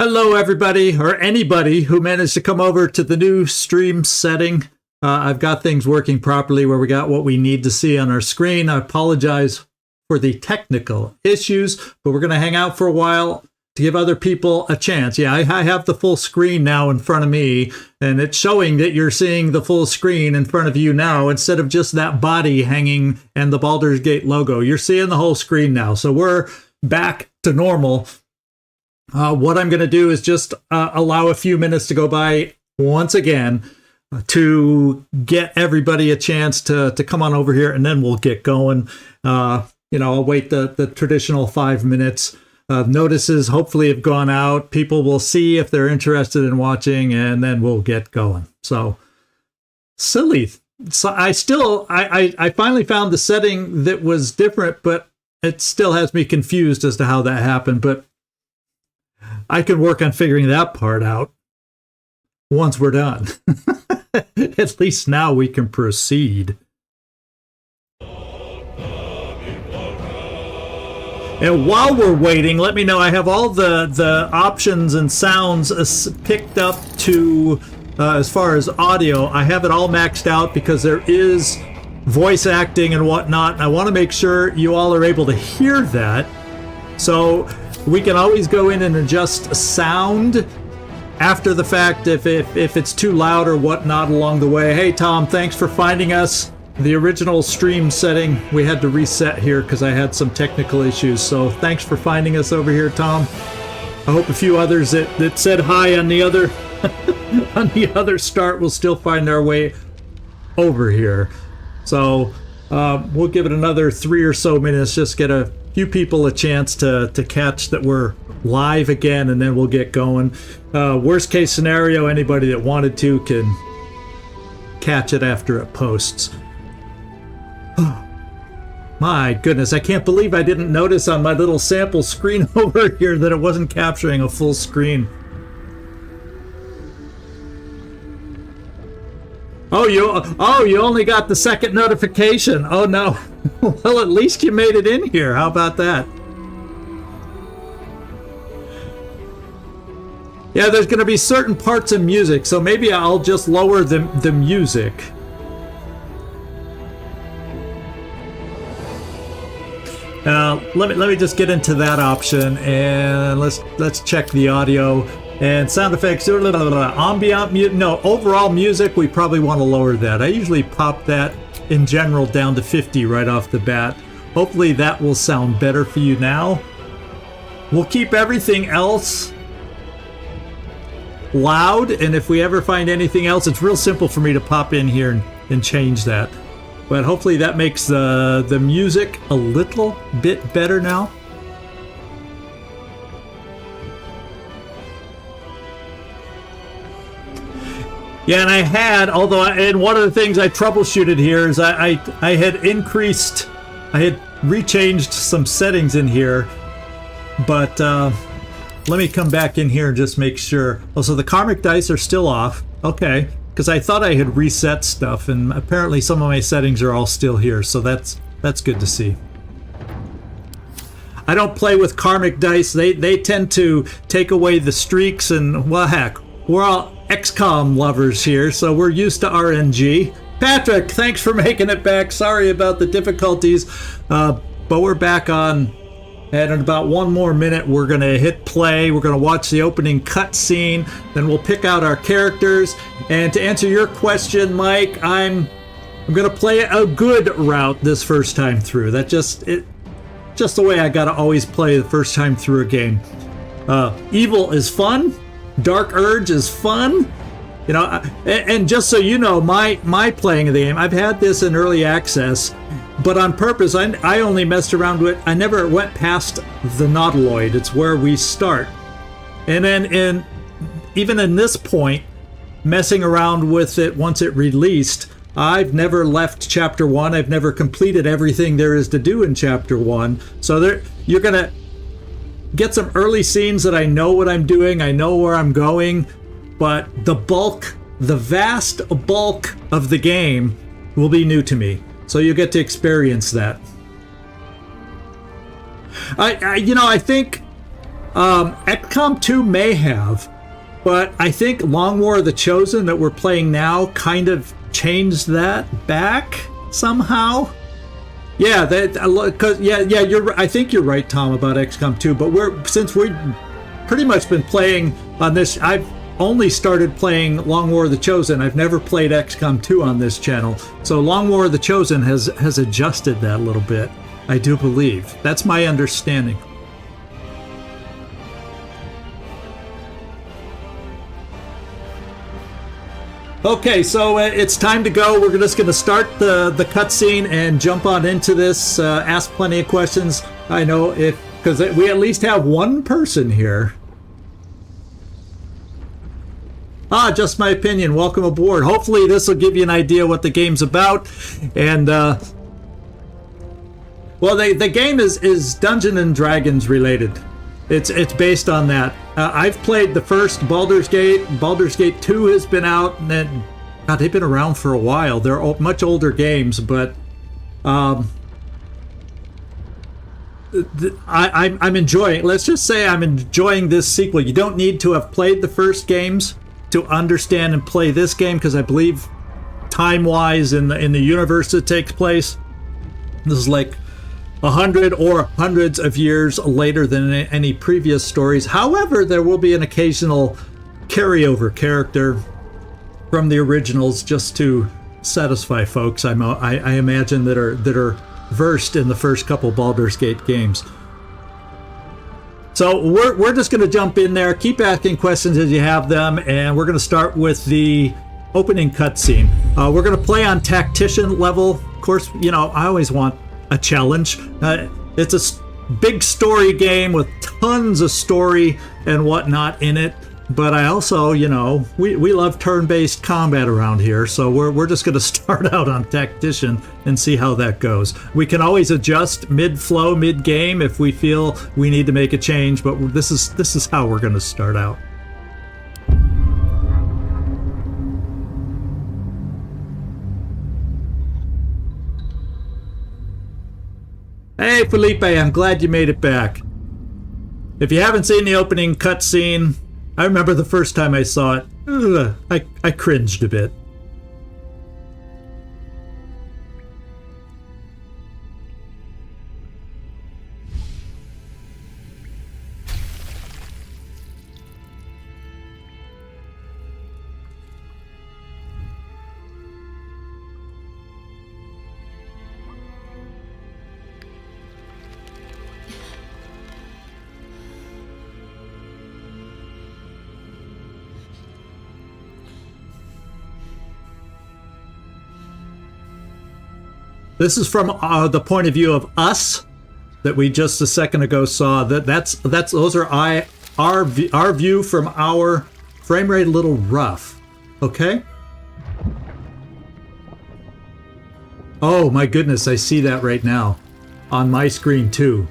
Hello, everybody, or anybody who managed to come over to the new stream setting. I've got things working properly where we got what we need to see on our screen. I apologize for the technical issues, but we're going to hang out for a while to give other people a chance. Yeah, I have the full screen now in front of me, and it's showing that you're seeing the full screen in front of you now instead of just that body hanging and the Baldur's Gate logo. You're seeing the whole screen now, so we're back to normal. What I'm going to do is just allow a few minutes to go by once again to get everybody a chance to come on over here, and then we'll get going. I'll wait the traditional 5 minutes. Notices hopefully have gone out. People will see if they're interested in watching, and then we'll get going. So silly. So I finally found the setting that was different, but it still has me confused as to how that happened. But I can work on figuring that part out once we're done. At least now we can proceed. And while we're waiting, let me know. I have all the options and sounds picked up to, as far as audio, I have it all maxed out because there is voice acting and whatnot. And I want to make sure you all are able to hear that. So we can always go in and adjust sound after the fact if it's too loud or whatnot along the way. Hey, Tom, thanks for finding us. The original stream setting we had to reset here because I had some technical issues. So thanks for finding us over here, Tom. I hope a few others that said hi on the other on the other start will still find their way over here. So we'll give it another 3 or so minutes, just get a few people a chance to catch that we're live again, and then we'll get going. Worst case scenario, anybody that wanted to can catch it after it posts. My goodness, I can't believe I didn't notice on my little sample screen over here that it wasn't capturing a full screen. Oh, you only got the second notification. Oh no. Well, at least you made it in here. How about that? Yeah, there's going to be certain parts of music, so maybe I'll just lower the music. Let me just get into that option, and let's check the audio and sound effects. Ambient music. No, overall music. We probably want to lower that. I usually pop that in general down to 50 right off the bat. Hopefully that will sound better for you now. We'll keep everything else loud, and if we ever find anything else, it's real simple for me to pop in here and change that. But hopefully that makes the music a little bit better now. Yeah, and I had, and one of the things I troubleshooted here is I had rechanged some settings in here, but let me come back in here and just make sure. Oh, so the karmic dice are still off. Okay, because I thought I had reset stuff, and apparently some of my settings are all still here, so that's good to see. I don't play with karmic dice. They tend to take away the streaks, and well, heck, we're all XCom lovers here, so we're used to RNG. Patrick, thanks for making it back. Sorry about the difficulties, but we're back on. And in about 1 more minute, we're going to hit play. We're going to watch the opening cutscene. Then we'll pick out our characters. And to answer your question, Mike, I'm going to play a good route this first time through. That's just the way I got to always play the first time through a game. Evil is fun. Dark Urge is fun. And just so you know, my playing of the game, I've had this in early access. But on purpose, I only messed around with it. I never went past the Nautiloid. It's where we start. And then even in this point, messing around with it once it released, I've never left Chapter 1. I've never completed everything there is to do in Chapter 1. So you're going to get some early scenes that I know what I'm doing. I know where I'm going. But the vast bulk of the game will be new to me. So you get to experience that. I think XCom 2 may have, but I think Long War of the Chosen that we're playing now kind of changed that back somehow. Yeah, I think you're right, Tom, about XCOM 2. But since we've pretty much been playing on this, I've only started playing Long War of the Chosen. I've never played XCOM 2 on this channel, so Long War of the Chosen has adjusted that a little bit. I do believe that's my understanding. Okay, so it's time to go. We're just going to start the cutscene and jump on into this. Ask plenty of questions. I know because we at least have one person here. Just my opinion. Welcome aboard. Hopefully this will give you an idea what the game's about. And well, the game is Dungeons and Dragons related. It's based on that. I've played the first Baldur's Gate. Baldur's Gate 2 has been out, and then, God, they've been around for a while. They're much older games, but I'm enjoying. Let's just say I'm enjoying this sequel. You don't need to have played the first games to understand and play this game, because I believe time-wise in the universe that takes place, this is like 100 or hundreds of years later than any previous stories. However, there will be an occasional carryover character from the originals just to satisfy folks, I imagine, that are versed in the first couple Baldur's Gate games. So we're just going to jump in there. Keep asking questions as you have them, and we're going to start with the opening cutscene. We're going to play on tactician level. Of course, you know, I always want a challenge. It's a big story game with tons of story and whatnot in it, but I also, you know, we love turn-based combat around here, so we're just going to start out on tactician and see how that goes. We can always adjust mid-flow, mid-game if we feel we need to make a change, but this is how we're going to start out. Hey Felipe, I'm glad you made it back. If you haven't seen the opening cutscene, I remember the first time I saw it, I cringed a bit. This is from the point of view of us that we just a second ago saw. Those are our view from our frame rate, a little rough. Okay. Oh my goodness, I see that right now on my screen too.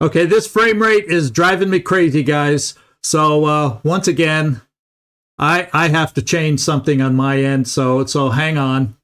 Okay, this frame rate is driving me crazy, guys. So once again, I have to change something on my end. So hang on.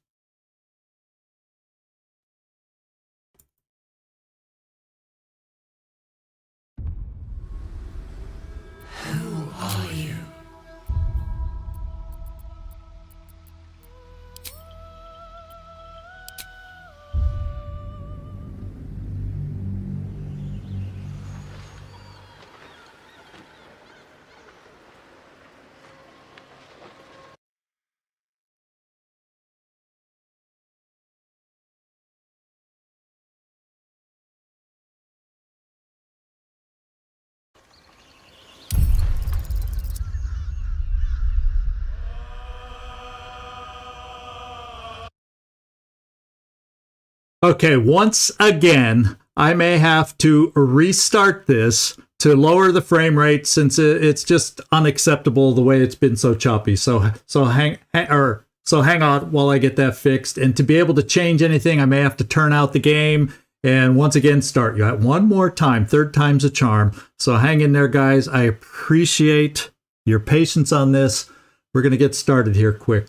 Okay, once again, I may have to restart this to lower the frame rate since it's just unacceptable the way it's been so choppy. So hang on while I get that fixed. And to be able to change anything, I may have to turn out the game and once again start you at one more time. Third time's a charm. So hang in there, guys. I appreciate your patience on this. We're going to get started here quick.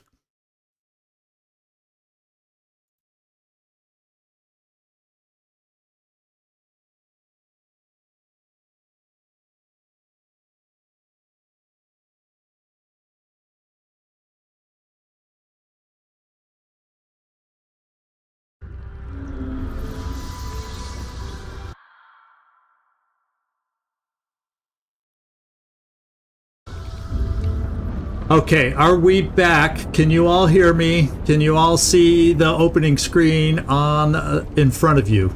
Okay, are we back? Can you all hear me? Can you all see the opening screen on in front of you?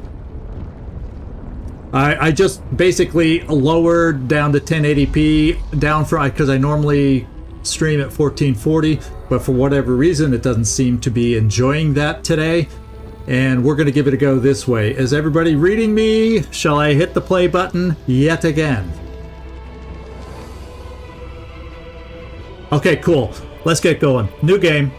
I just basically lowered down to 1080p, down from, because I normally stream at 1440, but for whatever reason it doesn't seem to be enjoying that today. And we're going to give it a go this way. Is everybody reading me? Shall I hit the play button yet again? Okay, cool. Let's get going. New game.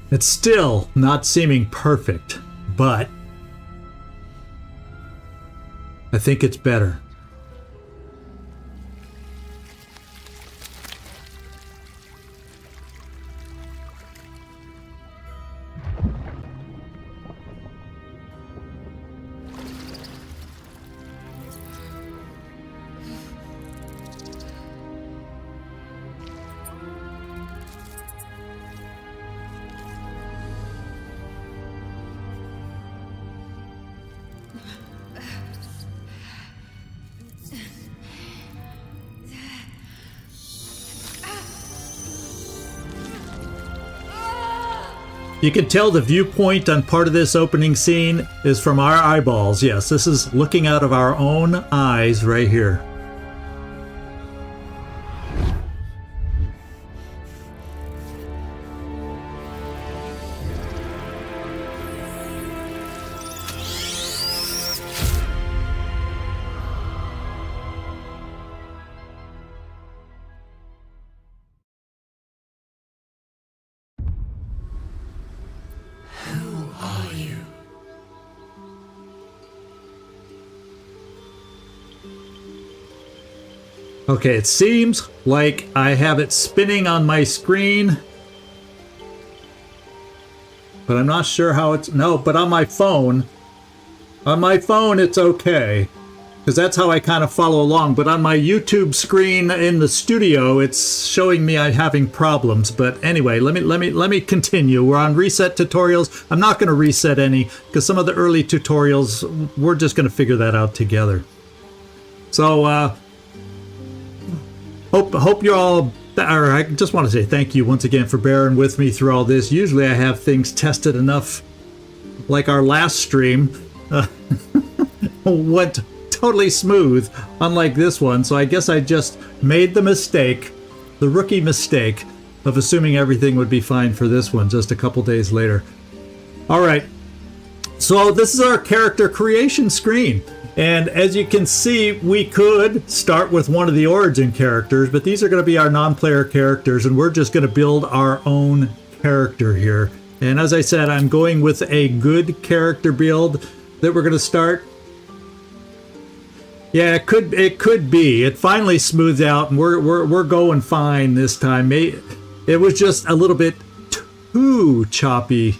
It's still not seeming perfect, but I think it's better. You can tell the viewpoint on part of this opening scene is from our eyeballs. Yes, this is looking out of our own eyes right here. Okay, it seems like I have it spinning on my screen, but I'm not sure how it's, no, but on my phone it's okay, because that's how I kind of follow along. But on my YouTube screen in the studio, it's showing me I'm having problems. But anyway, let me continue. We're on reset tutorials. I'm not going to reset any, because some of the early tutorials, we're just going to figure that out together. So, Hope you're all, or I just want to say thank you once again for bearing with me through all this. Usually I have things tested enough, like our last stream went totally smooth, unlike this one. So I guess I just made the mistake, the rookie mistake, of assuming everything would be fine for this one just a couple days later. All right, so this is our character creation screen. And as you can see, we could start with one of the origin characters, but these are going to be our non-player characters, and we're just going to build our own character here. And as I said, I'm going with a good character build that we're going to start. Yeah, it could be. It finally smoothed out, and we're going fine this time. It was just a little bit too choppy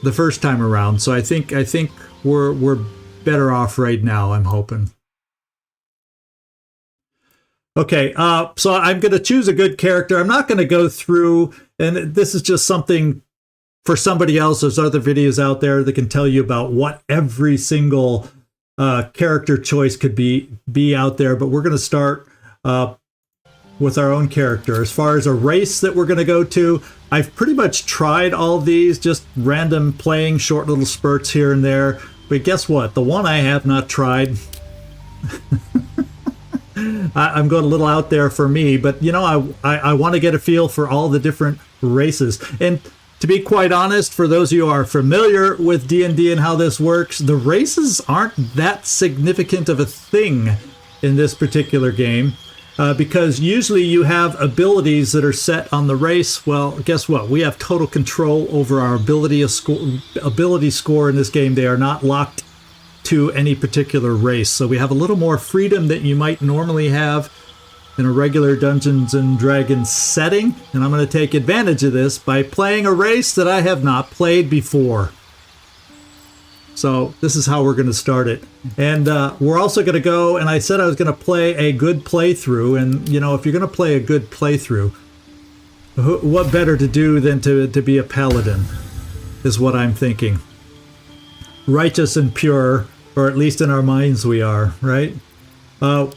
the first time around, so I think we're better off right now, I'm hoping. Okay, so I'm going to choose a good character. I'm not going to go through, and this is just something for somebody else. There's other videos out there that can tell you about what every single character choice could be out there, but we're going to start with our own character. As far as a race that we're going to go to, I've pretty much tried all of these, just random playing, short little spurts here and there. But guess what? The one I have not tried, I'm going a little out there for me, but you know, I want to get a feel for all the different races. And to be quite honest, for those of you who are familiar with D&D and how this works, the races aren't that significant of a thing in this particular game, because usually you have abilities that are set on the race. Well, guess what? We have total control over our ability score in this game. They are not locked to any particular race, so we have a little more freedom that you might normally have in a regular Dungeons and Dragons setting, and I'm going to take advantage of this by playing a race that I have not played before. So this is how we're going to start it. And we're also going to go, and I said I was going to play a good playthrough, and you know, if you're going to play a good playthrough, what better to do than to be a paladin, is what I'm thinking. Righteous and pure, or at least in our minds we are, right?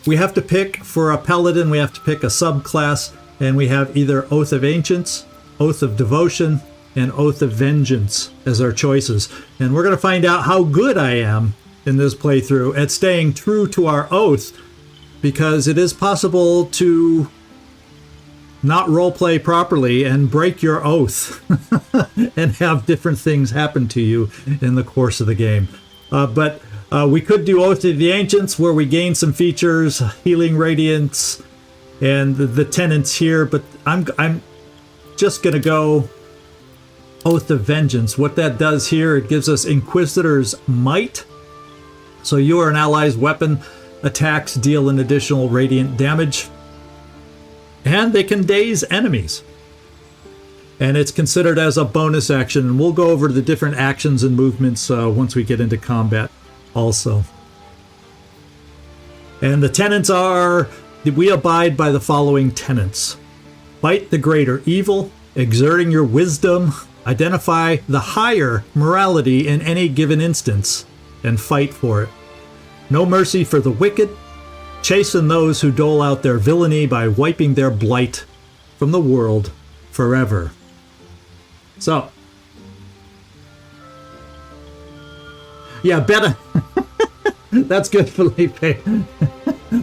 We have to pick, for a paladin, we have to pick a subclass, and we have either Oath of Ancients, Oath of Devotion, and Oath of Vengeance as our choices. And we're going to find out how good I am in this playthrough at staying true to our oath, because it is possible to not roleplay properly and break your oath and have different things happen to you in the course of the game. But we could do Oath of the Ancients, where we gain some features, healing radiance, and the tenants here. But I'm just going to go Oath of Vengeance. What that does here, it gives us Inquisitor's Might. So you or an ally's weapon attacks deal an additional radiant damage, and they can daze enemies. And it's considered as a bonus action, and we'll go over the different actions and movements once we get into combat also. And the tenets are, we abide by the following tenets: fight the greater evil, exerting your wisdom, identify the higher morality in any given instance, and fight for it. No mercy for the wicked, chasten those who dole out their villainy by wiping their blight from the world forever. So, yeah, better. That's good, Felipe.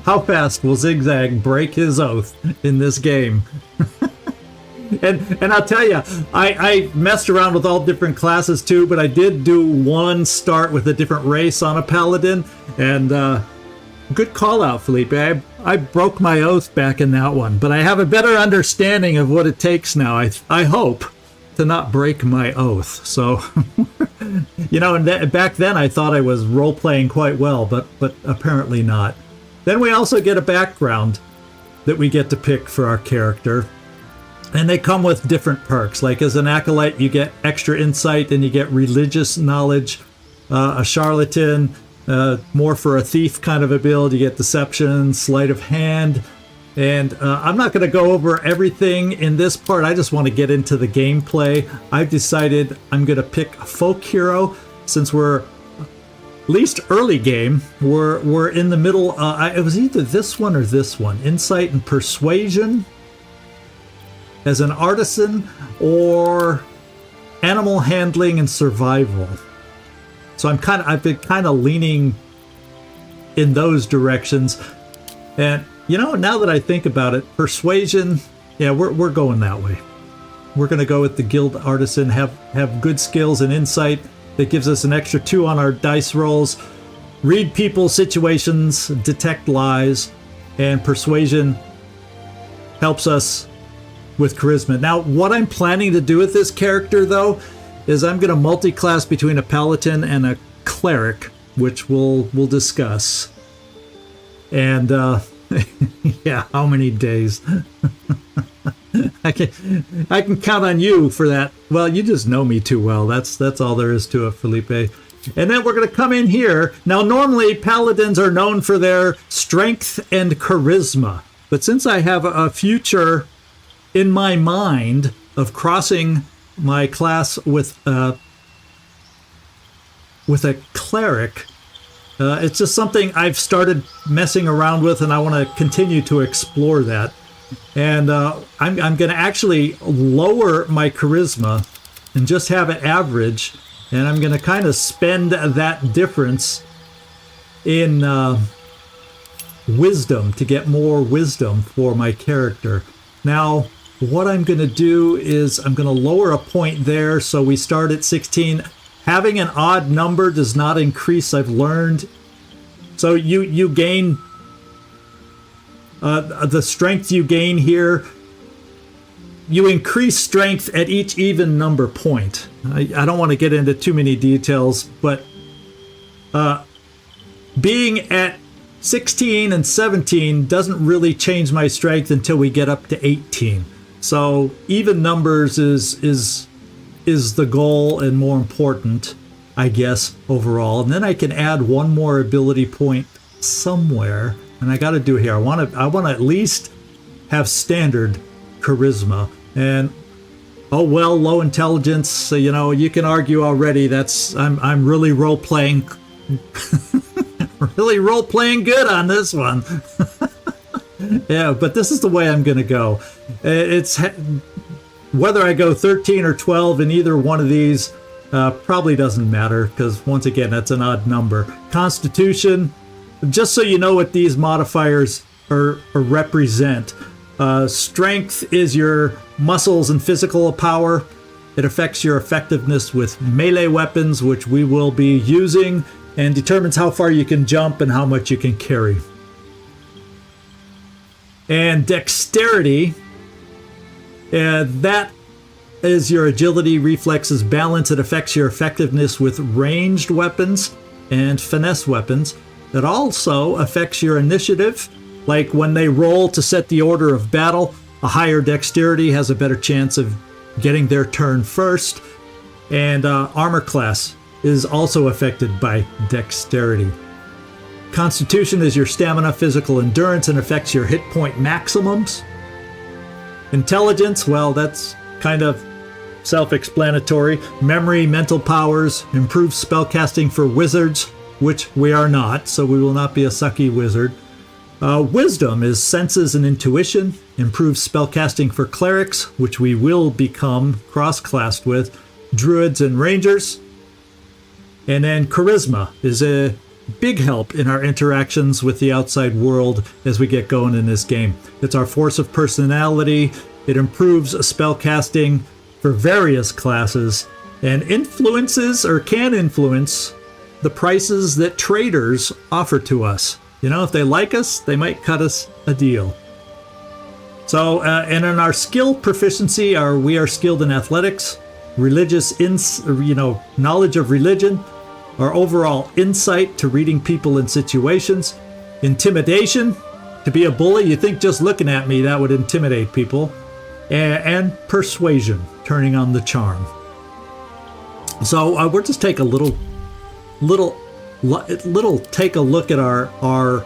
How fast will ZigZag break his oath in this game? And I'll tell you, I messed around with all different classes too, but I did do one start with a different race on a paladin, and good call out, Felipe. I broke my oath back in that one, but I have a better understanding of what it takes now, I hope, to not break my oath. So, you know, and back then I thought I was role-playing quite well, but apparently not. Then we also get a background that we get to pick for our character. And they come with different perks. Like as an acolyte, you get extra insight and you get religious knowledge. A charlatan, more for a thief kind of a build, you get deception, sleight of hand. And I'm not going to go over everything in this part. I just want to get into the gameplay. I've decided I'm going to pick a folk hero, since we're at least early game. We're in the middle. It was either this one or this one. Insight and Persuasion as an artisan, or animal handling and survival. So I've been kind of leaning in those directions. And you know, now that I think about it, Persuasion, yeah, we're going that way. We're going to go with the guild artisan, have good skills and insight that gives us an extra 2 on our dice rolls, read people's situations, detect lies, and Persuasion helps us with charisma. Now, what I'm planning to do with this character, though, is I'm going to multi-class between a paladin and a cleric, which we'll discuss. And yeah, how many days? I can count on you for that. Well, you just know me too well. That's all there is to it, Felipe. And then we're going to come in here. Now, normally paladins are known for their strength and charisma, but since I have a future in my mind of crossing my class with a cleric, it's just something I've started messing around with, and I want to continue to explore that. And I'm going to actually lower my charisma and just have it average, and I'm going to kind of spend that difference in wisdom to get more wisdom for my character. Now, what I'm going to do is I'm going to lower a point there, so we start at 16. Having an odd number does not increase, I've learned. So you gain the strength you gain here. You increase strength at each even number point. I don't want to get into too many details, but being at 16 and 17 doesn't really change my strength until we get up to 18. So even numbers is the goal and more important, I guess, overall. And then I can add one more ability point somewhere, and I got to do here. I want to at least have standard charisma. And oh well, low intelligence. So, you know, you can argue already. I'm really role playing, really role playing good on this one. Yeah, but this is the way I'm going to go. It's whether I go 13 or 12 in either one of these probably doesn't matter, because once again, that's an odd number. Constitution, just so you know what these modifiers represent. Strength is your muscles and physical power. It affects your effectiveness with melee weapons, which we will be using, and determines how far you can jump and how much you can carry. And dexterity, that is your agility, reflexes, balance. It affects your effectiveness with ranged weapons and finesse weapons. It also affects your initiative, like when they roll to set the order of battle. A higher dexterity has a better chance of getting their turn first. And armor class is also affected by dexterity. Constitution is your stamina, physical endurance, and affects your hit point maximums. Intelligence, well, that's kind of self-explanatory. Memory, mental powers, improves spellcasting for wizards, which we are not, so we will not be a sucky wizard. Wisdom is senses and intuition, improves spellcasting for clerics, which we will become cross-classed with, druids and rangers. And then charisma is a big help in our interactions with the outside world as we get going in this game. It's our force of personality. It improves spellcasting for various classes and influences or can influence the prices that traders offer to us. You know, if they like us, they might cut us a deal. So, and in our skill proficiency, we are skilled in athletics, religious, knowledge of religion, our overall insight to reading people and situations, intimidation, to be a bully. You think just looking at me that would intimidate people, and persuasion, turning on the charm. So we'll just take a little take a look at our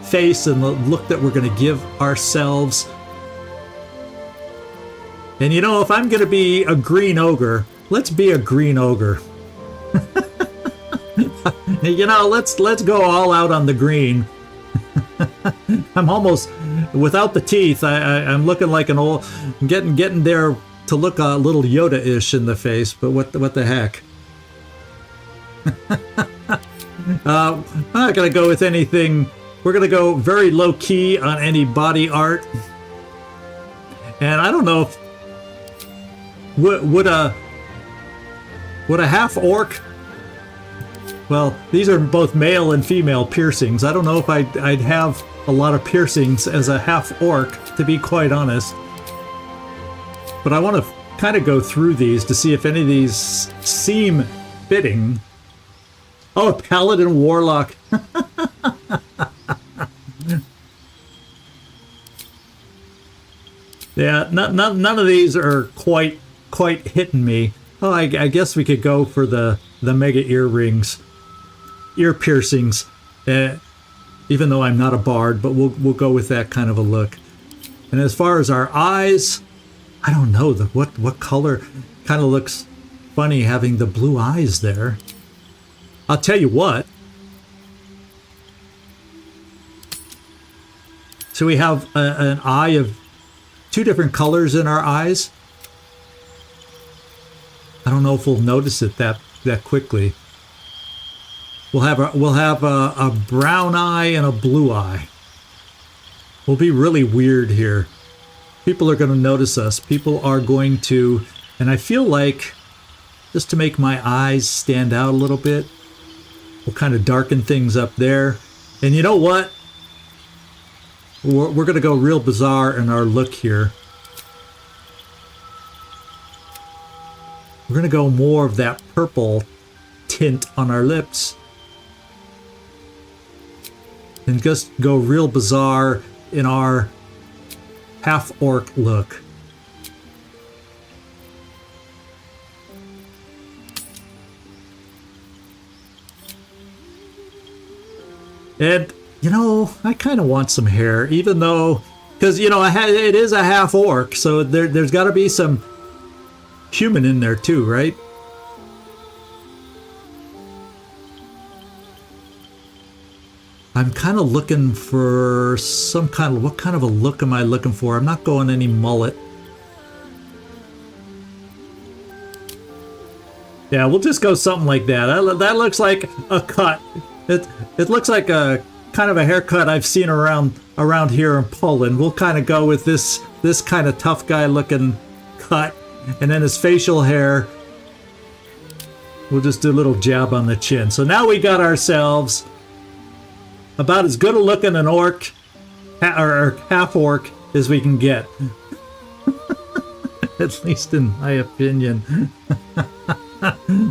face and the look that we're going to give ourselves. And you know, if I'm going to be a green ogre, let's be a green ogre. You know, let's go all out on the green. I'm almost without the teeth. I'm looking like an old, getting there to look a little Yoda-ish in the face. But what the heck? I'm not gonna go with anything. We're gonna go very low key on any body art. And I don't know if would a half orc. Well, these are both male and female piercings. I don't know if I'd have a lot of piercings as a half orc, to be quite honest. But I want to kind of go through these to see if any of these seem fitting. Oh, a paladin warlock. Yeah, none of these are quite hitting me. Oh, I guess we could go for the mega earrings, ear piercings. Even though I'm not a bard, but we'll go with that kind of a look. And as far as our eyes, I don't know what color. Kind of looks funny having the blue eyes there. I'll tell you what. So we have an eye of 2 different colors in our eyes. I don't know if we'll notice it that quickly. We'll have a brown eye and a blue eye. We'll be really weird here. People are going to notice us. People are going to, and I feel like just to make my eyes stand out a little bit, we'll kind of darken things up there. And you know what? We're going to go real bizarre in our look here. We're going to go more of that purple tint on our lips. And just go real bizarre in our half-orc look. And, you know, I kind of want some hair, even though, because, you know, it is a half-orc, so there's got to be some human in there too, right? I'm kind of looking for some kind of, what kind of a look am I looking for? I'm not going any mullet. Yeah, we'll just go something like that. That looks like a cut. It looks like a kind of a haircut I've seen around here in Poland. We'll kind of go with this kind of tough guy looking cut, and then his facial hair. We'll just do a little jab on the chin. So now we got ourselves about as good a looking an orc or half orc as we can get. At least in my opinion.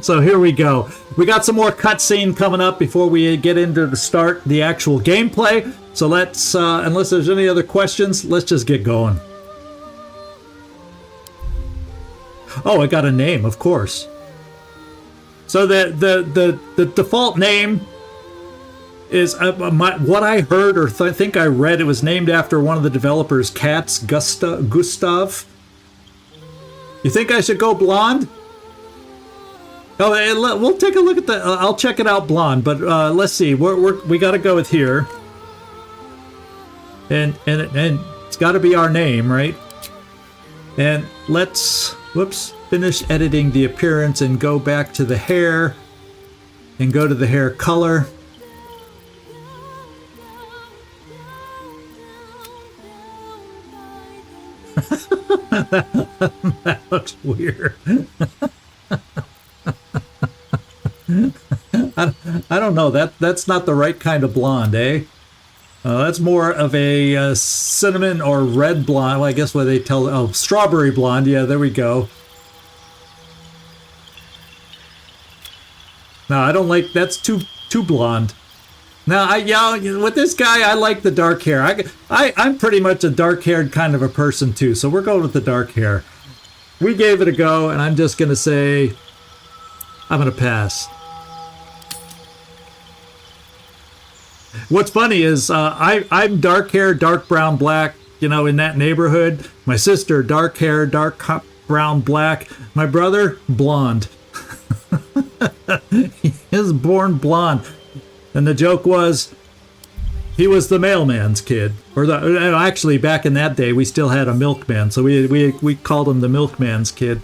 So here we go. We got some more cutscene coming up before we get into the actual gameplay. So let's, unless there's any other questions, let's just get going. Oh, I got a name, of course. So the default name is what I heard or think I read. It was named after one of the developers' cats, Gustav. You think I should go blonde? Oh, we'll take a look at the. I'll check it out blonde, but let's see. We got to go with here, and it's got to be our name, right? And let's finish editing the appearance and go back to the hair, and go to the hair color. That looks weird. I don't know. That's not the right kind of blonde, eh? That's more of a cinnamon or red blonde. Well, I guess what they tell. Oh, strawberry blonde. Yeah, there we go. No, I don't like. That's too blonde. Now, with this guy, I like the dark hair. I'm pretty much a dark-haired kind of a person too, so we're going with the dark hair. We gave it a go, and I'm just gonna say, I'm gonna pass. What's funny is I'm dark hair, dark brown, black. You know, in that neighborhood. My sister, dark hair, dark brown, black. My brother, blonde. He is born blonde. And the joke was, he was the mailman's kid. Or actually, back in that day, we still had a milkman, so we called him the milkman's kid.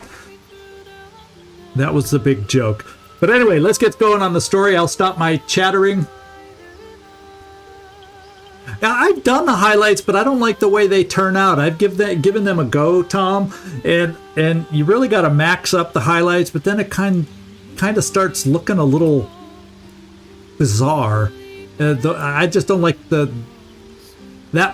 That was the big joke. But anyway, let's get going on the story. I'll stop my chattering. Now, I've done the highlights, but I don't like the way they turn out. I've given them a go, Tom, and you really got to max up the highlights, but then it kind of starts looking a little bizarre. I just don't like that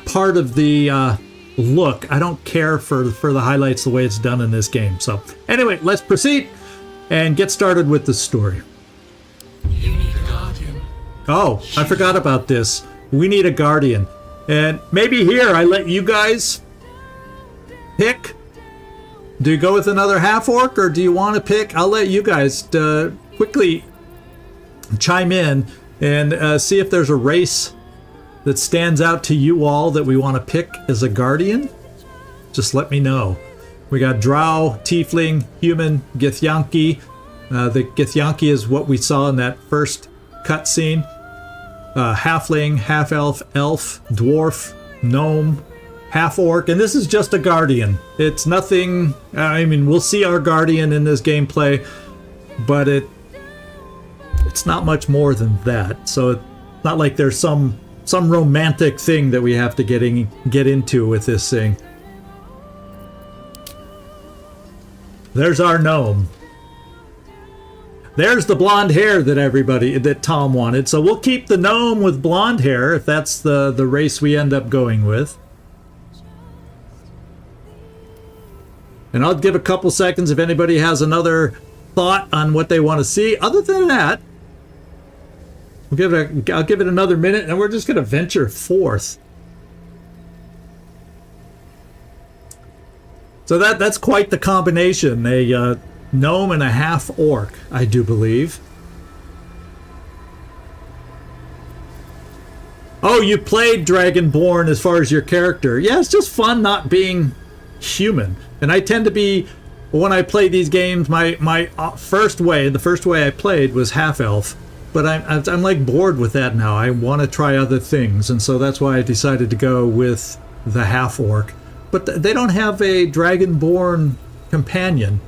part of the look. I don't care for the highlights the way it's done in this game. So anyway, let's proceed and get started with the story. You need a guardian. Oh, I forgot about this. We need a guardian. And maybe here I let you guys pick? Do you go with another half-orc, or do you want to pick? I'll let you guys quickly chime in and see if there's a race that stands out to you all that we want to pick as a guardian. Just let me know. We got Drow, Tiefling, Human, Githyanki. The Githyanki is what we saw in that first cutscene. Halfling, half-elf, elf, dwarf, gnome, half-orc, and this is just a guardian. It's nothing. I mean, we'll see our guardian in this gameplay, but it's not much more than that. So it's not like there's some romantic thing that we have to get into with this thing. There's our gnome. There's the blonde hair that Tom wanted. So we'll keep the gnome with blonde hair if that's the race we end up going with. And I'll give a couple seconds if anybody has another thought on what they want to see. Other than that, I'll give it another minute, and we're just going to venture forth. So that's quite the combination. A gnome and a half-orc, I do believe. Oh, you played Dragonborn as far as your character. Yeah, it's just fun not being human. And I tend to be, when I play these games, my first way I played was half-elf. But I'm like bored with that now. I want to try other things, and so that's why I decided to go with the half-orc. But they don't have a Dragonborn companion,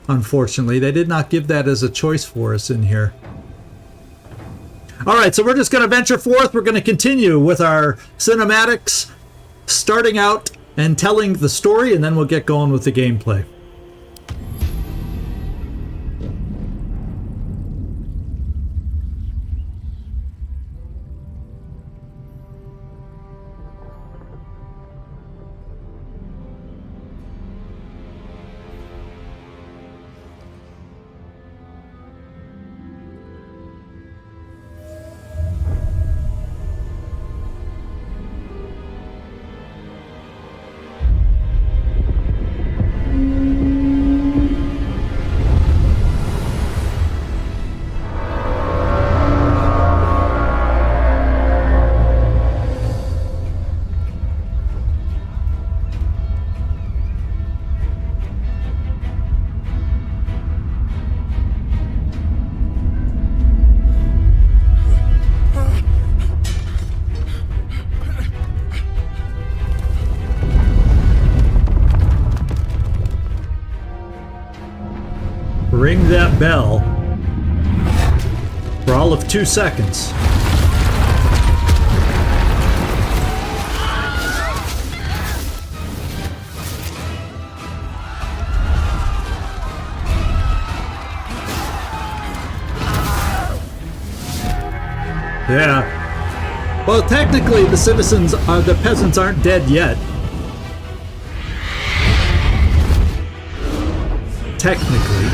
unfortunately. They did not give that as a choice for us in here. All right, so we're just going to venture forth. We're going to continue with our cinematics, starting out and telling the story, and then we'll get going with the gameplay. Ring that bell for all of 2 seconds. Yeah. Well, technically, the peasants aren't dead yet. Technically.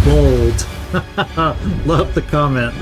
Bold. Love the comment.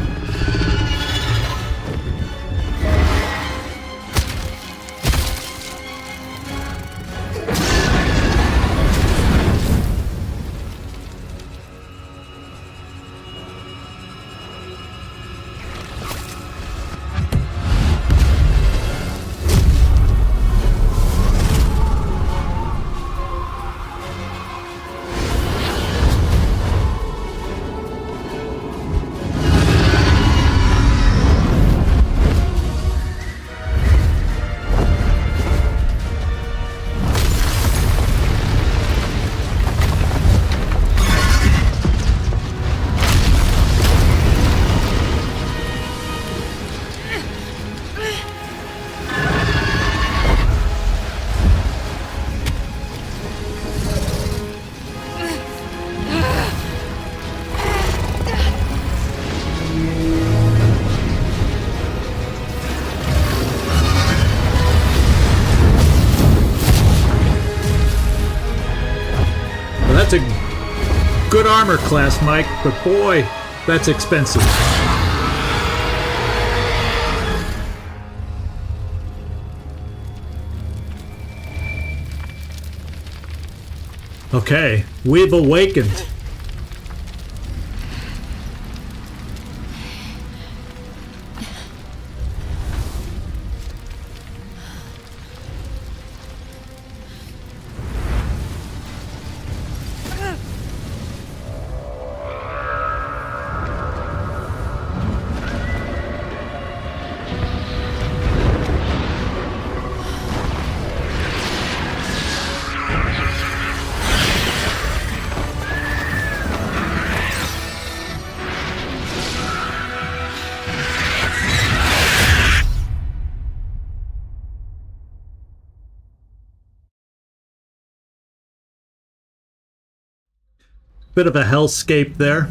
Good armor class, Mike, but boy, that's expensive. Okay, we've awakened. Bit of a hellscape there.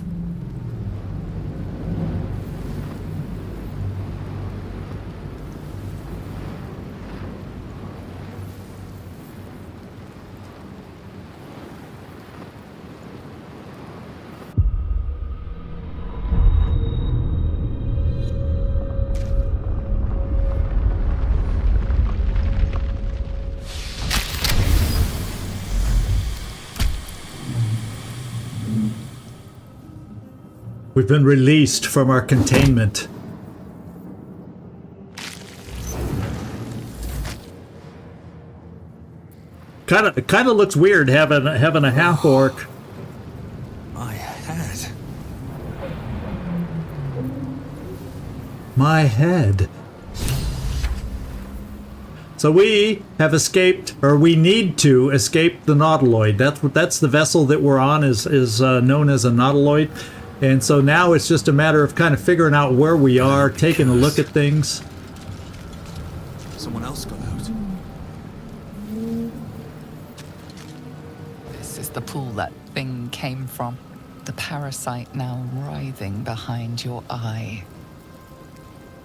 We've been released from our containment. Kind of looks weird having a half orc. My head. My head. So we have escaped, or we need to escape the Nautiloid. That's the vessel that we're on is known as a Nautiloid. And so now it's just a matter of kind of figuring out where we are, taking a look at things. Someone else got out. This is the pool that thing came from. The parasite now writhing behind your eye.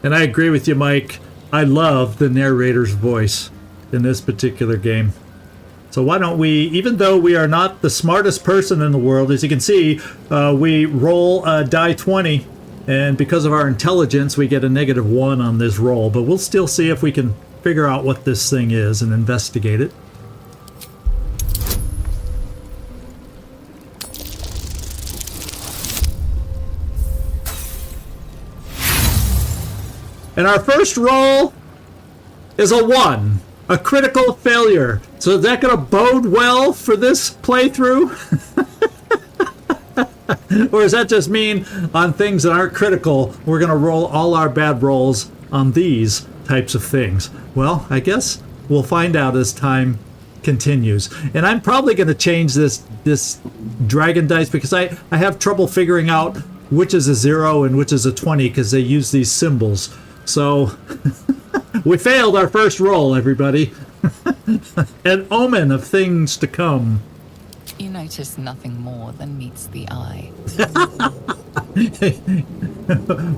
And I agree with you, Mike. I love the narrator's voice in this particular game. So why don't we, even though we are not the smartest person in the world, as you can see, we roll die 20, and because of our intelligence, we get a -1 on this roll. But we'll still see if we can figure out what this thing is and investigate it. And our first roll is a 1. A critical failure. So is that going to bode well for this playthrough? Or does that just mean on things that aren't critical, we're going to roll all our bad rolls on these types of things? Well, I guess we'll find out as time continues. And I'm probably going to change this dragon dice because I have trouble figuring out which is a 0 and which is a 20 because they use these symbols. So... we failed our first roll, everybody. An omen of things to come. You notice nothing more than meets the eye.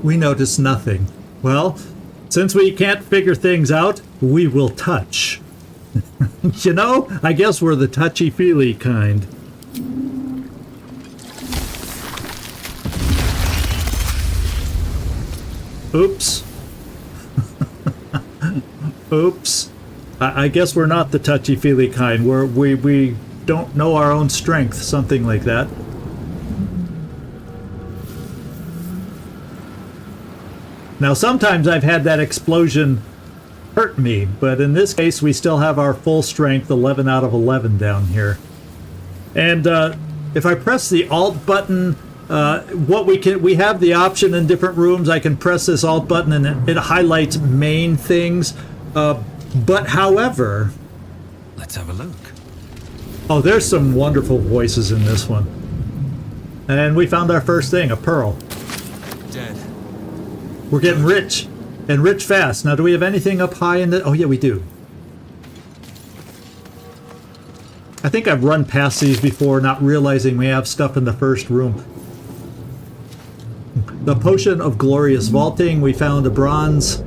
We notice nothing. Well, since we can't figure things out, we will touch. You know, I guess we're the touchy-feely kind. Oops. Oops. I guess we're not the touchy-feely kind. We don't know our own strength, something like that. Now, sometimes I've had that explosion hurt me, but in this case, we still have our full strength, 11 out of 11 down here. And if I press the Alt button, we have the option in different rooms. I can press this Alt button and it highlights main things. But however... Let's have a look. Oh, there's some wonderful voices in this one. And we found our first thing, a pearl. Dead. We're getting rich. And rich fast. Now, do we have anything up high in the... Oh, yeah, we do. I think I've run past these before, not realizing we have stuff in the first room. The Potion of Glorious Vaulting. We found a bronze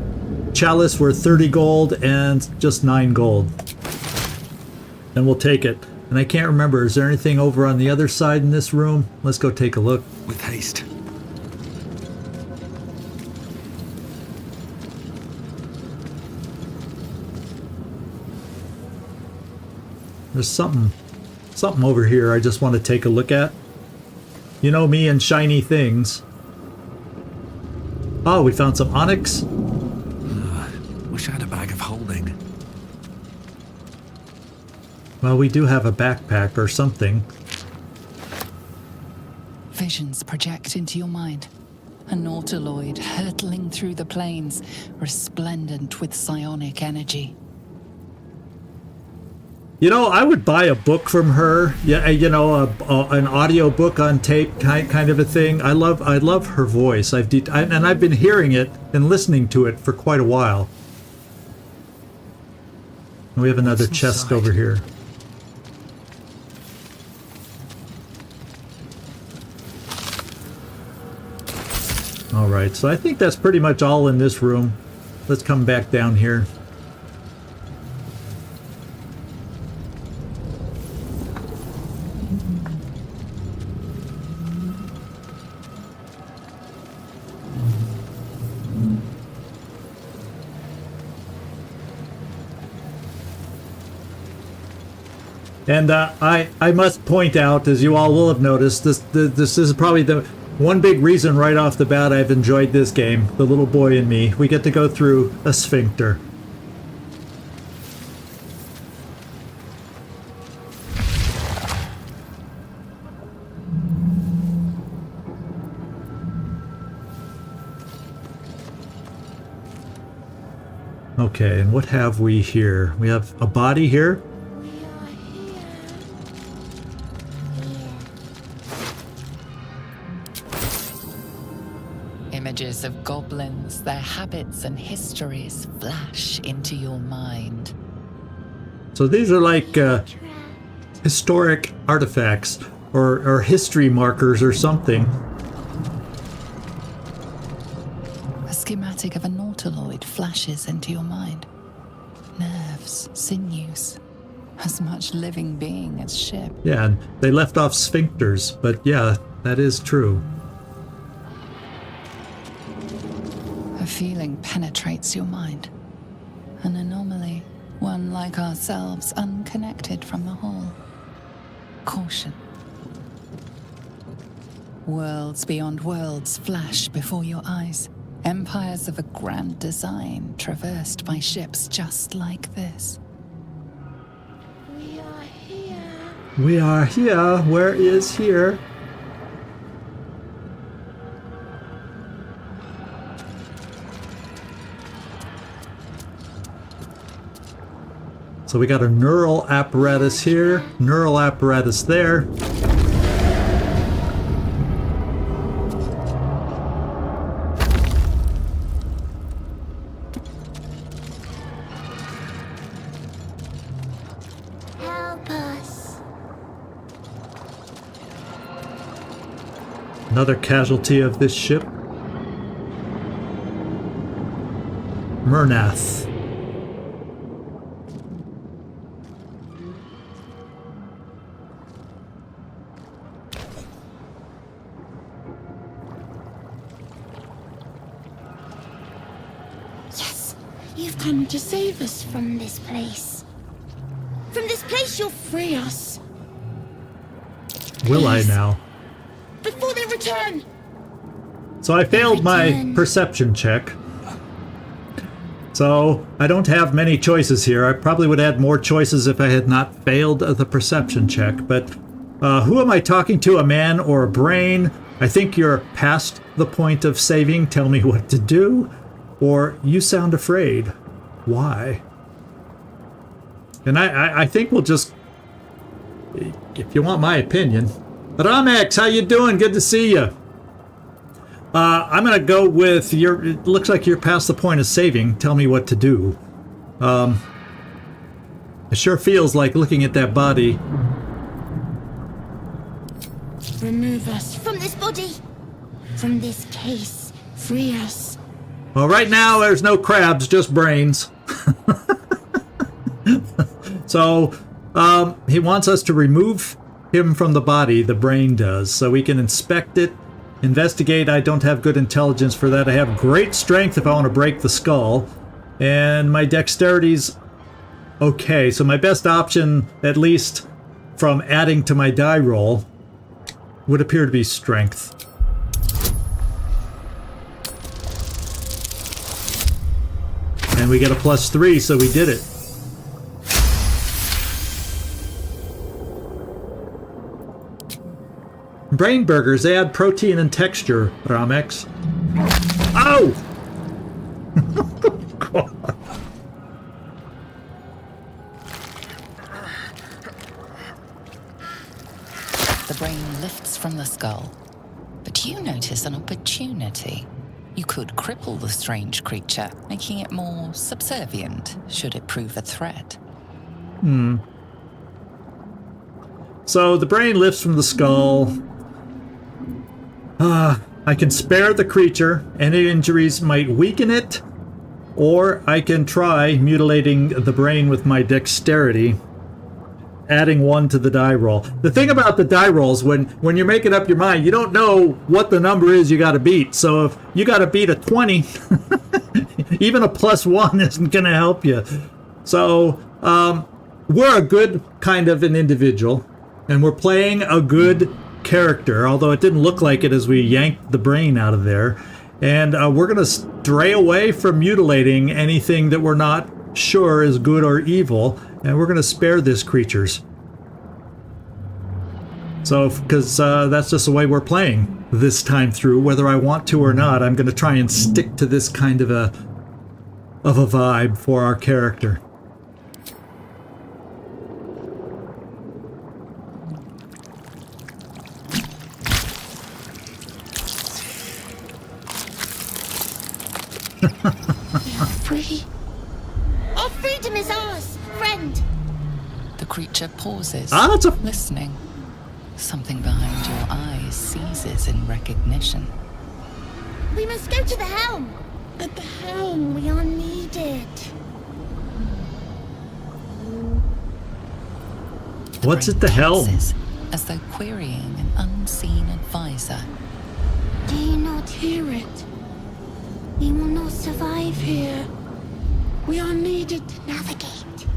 chalice worth 30 gold and just 9 gold. And we'll take it. And I can't remember, is there anything over on the other side in this room? Let's go take a look. With haste. There's something over here I just want to take a look at. You know me and shiny things. Oh, we found some onyx. Wish I had a bag of holding. Well, we do have a backpack or something. Visions project into your mind. A nautiloid hurtling through the plains, resplendent with psionic energy. You know, I would buy a book from her. Yeah, you know, an audio book on tape, kind of a thing. I love her voice. I've been hearing it and listening to it for quite a while. And we have another chest over here. All right, so I think that's pretty much all in this room. Let's come back down here. And I must point out, as you all will have noticed, this is probably the one big reason right off the bat I've enjoyed this game. The little boy and me. We get to go through a sphincter. Okay, and what have we here? We have a body here. Images of goblins, their habits and histories flash into your mind. So these are like historic artifacts or history markers or something. A schematic of a nautiloid flashes into your mind. Nerves, sinews, as much living being as ship. Yeah, and they left off sphincters, but yeah, that is true. A feeling penetrates your mind. An anomaly, one like ourselves, unconnected from the whole. Caution. Worlds beyond worlds flash before your eyes. Empires of a grand design traversed by ships just like this. We are here. We are here. Where is here? So we got a neural apparatus here, neural apparatus there. Help us. Another casualty of this ship. Murnath. Yes, you've come to save us from this place. From this place, you'll free us. Will I Please. now? Before they return. So I failed my Return. perception check. So I don't have many choices here. I probably would add more choices if I had not failed the perception check. But who am I talking to? A man or a brain? I think you're past the point of saving. Tell me what to do. Or you sound afraid. Why? And I think we'll just, if you want my opinion. Ramex, how you doing? Good to see you. I'm gonna go with your. It looks like you're past the point of saving. Tell me what to do. It sure feels like looking at that body. Remove us from this body. From this case. Free us. Well, right now there's no crabs, just brains. So He wants us to remove him from the body, the brain does, so we can inspect it, investigate. I don't have good intelligence for that. I have great strength if I want to break the skull, and my dexterity's okay. So my best option, at least from adding to my die roll, would appear to be strength. And we get a +3, so we did it. Brain burgers, they add protein and texture, Ramex. Oh! The brain lifts from the skull, but you notice an opportunity. You could cripple the strange creature, making it more subservient, should it prove a threat. So the brain lifts from the skull. I can spare the creature. Any injuries might weaken it, or I can try mutilating the brain with my dexterity, adding 1 to the die roll. The thing about the die rolls, when you're making up your mind, you don't know what the number is you got to beat. So if you got to beat a 20, even a +1 isn't going to help you. So we're a good kind of an individual, and we're playing a good character, although it didn't look like it as we yanked the brain out of there. And we're going to stray away from mutilating anything that we're not sure is good or evil, and we're going to spare this creatures. So, because that's just the way we're playing this time through, whether I want to or not, I'm going to try and stick to this kind of a vibe for our character. We are free. Our freedom is ours, friend. The creature pauses, That's a... listening. Something behind your eyes seizes in recognition. We must go to the helm. At the helm, we are needed. What's at the helm? Pauses, as though querying an unseen advisor. Do you not hear it? We will not survive here. We are needed to navigate.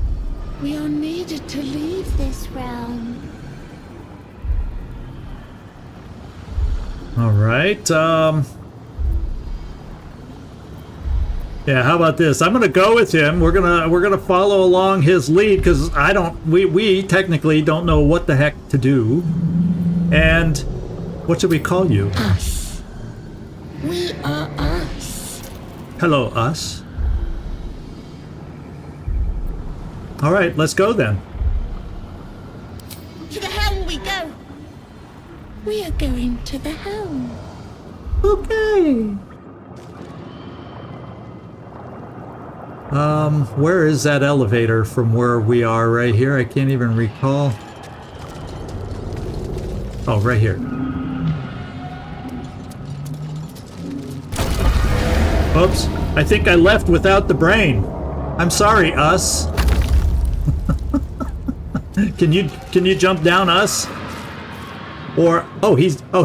We are needed to leave this realm. All right. Yeah, how about this? I'm gonna go with him. We're gonna follow along his lead because we technically don't know what the heck to do. And what should we call you? Us. We are us. Hello, us. All right, let's go then. To the helm we go. We are going to the helm. Okay. Where is that elevator from where we are right here? I can't even recall. Oh, right here. Oops, I think I left without the brain. I'm sorry, us. Can you jump down, us? Or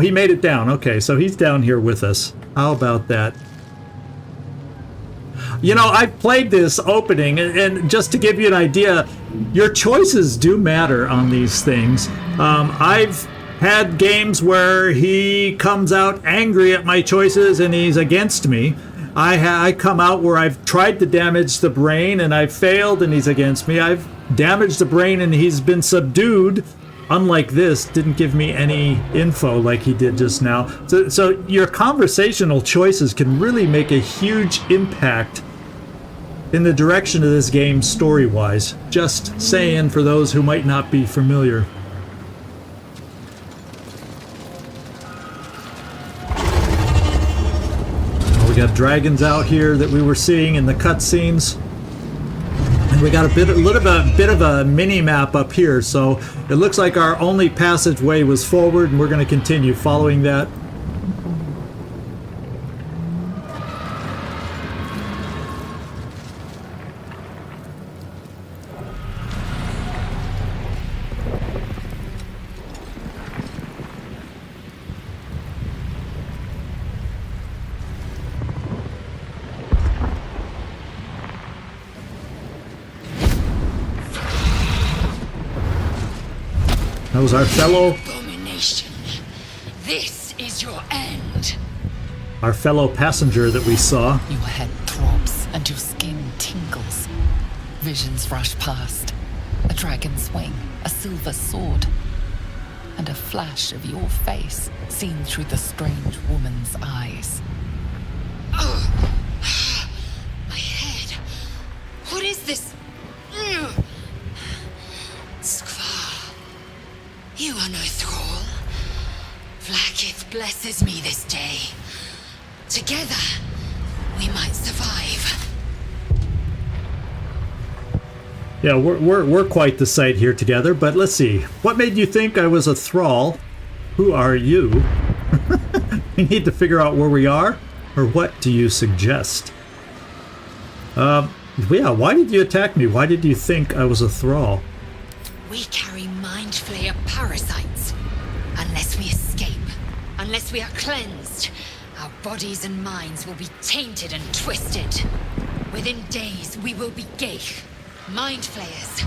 he made it down. Okay, so he's down here with us. How about that? You know, I've played this opening, and just to give you an idea, your choices do matter on these things. I've had games where he comes out angry at my choices and he's against me. I come out where I've tried to damage the brain and I've failed and he's against me. I've damaged the brain and he's been subdued. Unlike this, didn't give me any info like he did just now. So your conversational choices can really make a huge impact in the direction of this game story-wise. Just saying for those who might not be familiar. We got dragons out here that we were seeing in the cutscenes. And we got a bit of a mini map up here, so it looks like our only passageway was forward, and we're going to continue following that. That was our fellow Abomination. This is your end. passenger that we saw. Your head throbs and your skin tingles. Visions rush past. A dragon's wing, a silver sword, and a flash of your face seen through the strange woman's eyes. Oh, my head. What is this? Skvar, you are no thrall. Vlaakith blesses me this day. Together, we might survive. Yeah, we're quite the sight here together, but let's see. What made you think I was a thrall? Who are you? We need to figure out where we are, or what do you suggest? Yeah, why did you attack me? Why did you think I was a thrall? We carry mind flayer parasites. Unless we escape, unless we are cleansed, our bodies and minds will be tainted and twisted. Within days, we will be Geich. Mind flayers.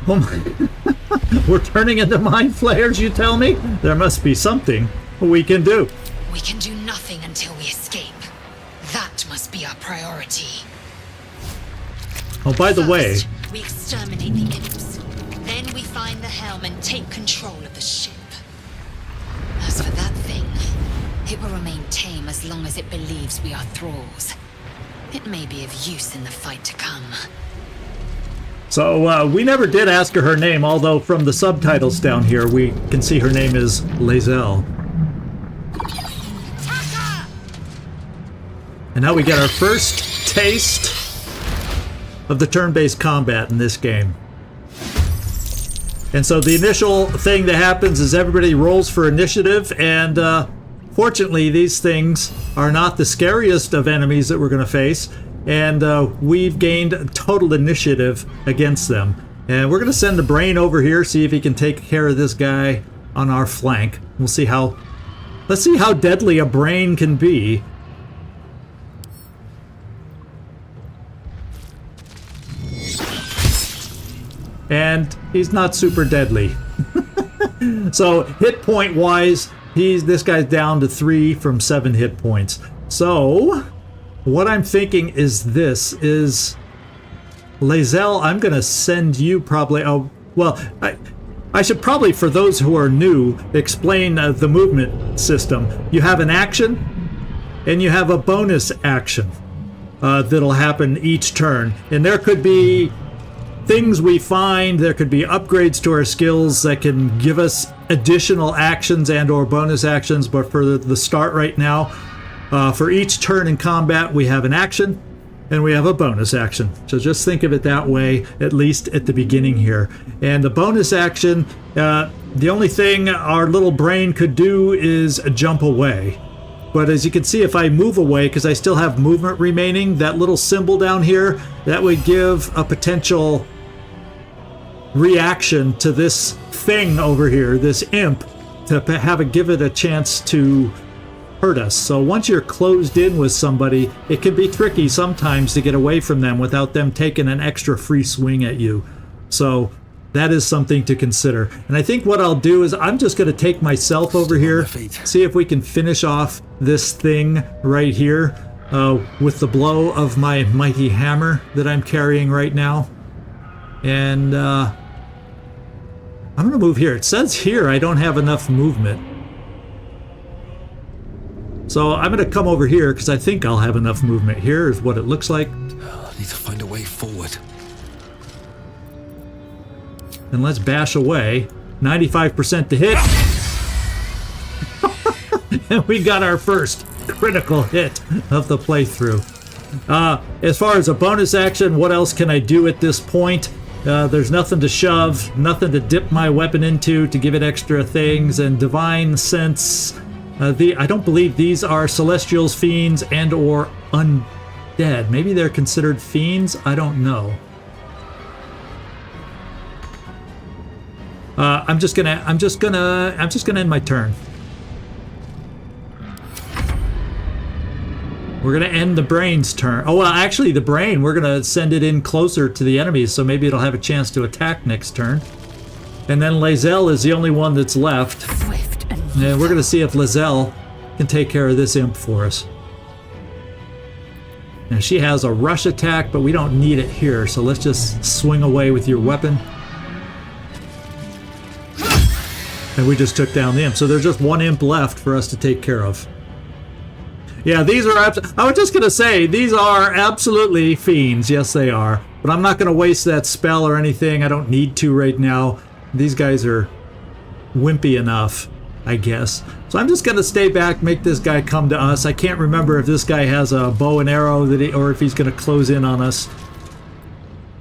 Oh my. We're turning into mind flayers, you tell me? There must be something we can do. We can do nothing until we escape. That must be our priority. Oh, by the way, First, we exterminate the imps. Then we find the helm and take control of the ship. As for that thing, it will remain tame as long as it believes we are thralls. It may be of use in the fight to come. so we never did ask her name, although from the subtitles down here we can see her name is Lae'zel. And now we get our first taste of the turn-based combat in this game. And so the initial thing that happens is everybody rolls for initiative, and fortunately these things are not the scariest of enemies that we're going to face, and we've gained total initiative against them. And we're going to send the brain over here, see if he can take care of this guy on our flank. We'll see how... Let's see how deadly a brain can be. And he's not super deadly. So hit point wise, this guy's down to 3 from 7 hit points. So what I'm thinking is this is Lae'zel, I'm gonna send you probably, I should probably, for those who are new, explain the movement system. You have an action and you have a bonus action that'll happen each turn, and there could be things we find, there could be upgrades to our skills that can give us additional actions and or bonus actions, but for the start right now, for each turn in combat we have an action and we have a bonus action. So just think of it that way, at least at the beginning here. And the bonus action, the only thing our little brain could do is jump away. But as you can see, if I move away, because I still have movement remaining, that little symbol down here, that would give a potential reaction to this thing over here, this imp, to give it a chance to hurt us. So once you're closed in with somebody, it can be tricky sometimes to get away from them without them taking an extra free swing at you. So that is something to consider. And I think what I'll do is I'm just going to take myself over here, see if we can finish off this thing right here with the blow of my mighty hammer that I'm carrying right now. And I'm going to move here. It says here I don't have enough movement. So I'm going to come over here because I think I'll have enough movement. Here is what it looks like. I need to find a way forward. And let's bash away. 95% to hit. And we got our first critical hit of the playthrough. As far as a bonus action, what else can I do at this point? There's nothing to shove, nothing to dip my weapon into to give it extra things, and Divine Sense. I don't believe these are Celestials, Fiends, and or Undead. Maybe they're considered Fiends? I don't know. I'm just gonna end my turn. We're going to end the brain's turn. Oh, well, actually, the brain, we're going to send it in closer to the enemies, so maybe it'll have a chance to attack next turn. And then Lae'zel is the only one that's left. Swift and And we're going to see if Lae'zel can take care of this imp for us. And she has a rush attack, but we don't need it here, so let's just swing away with your weapon. And we just took down the imp. So there's just one imp left for us to take care of. Yeah, these are... I was just going to say, these are absolutely fiends. Yes, they are. But I'm not going to waste that spell or anything. I don't need to right now. These guys are wimpy enough, I guess. So I'm just going to stay back, make this guy come to us. I can't remember if this guy has a bow and arrow that or if he's going to close in on us.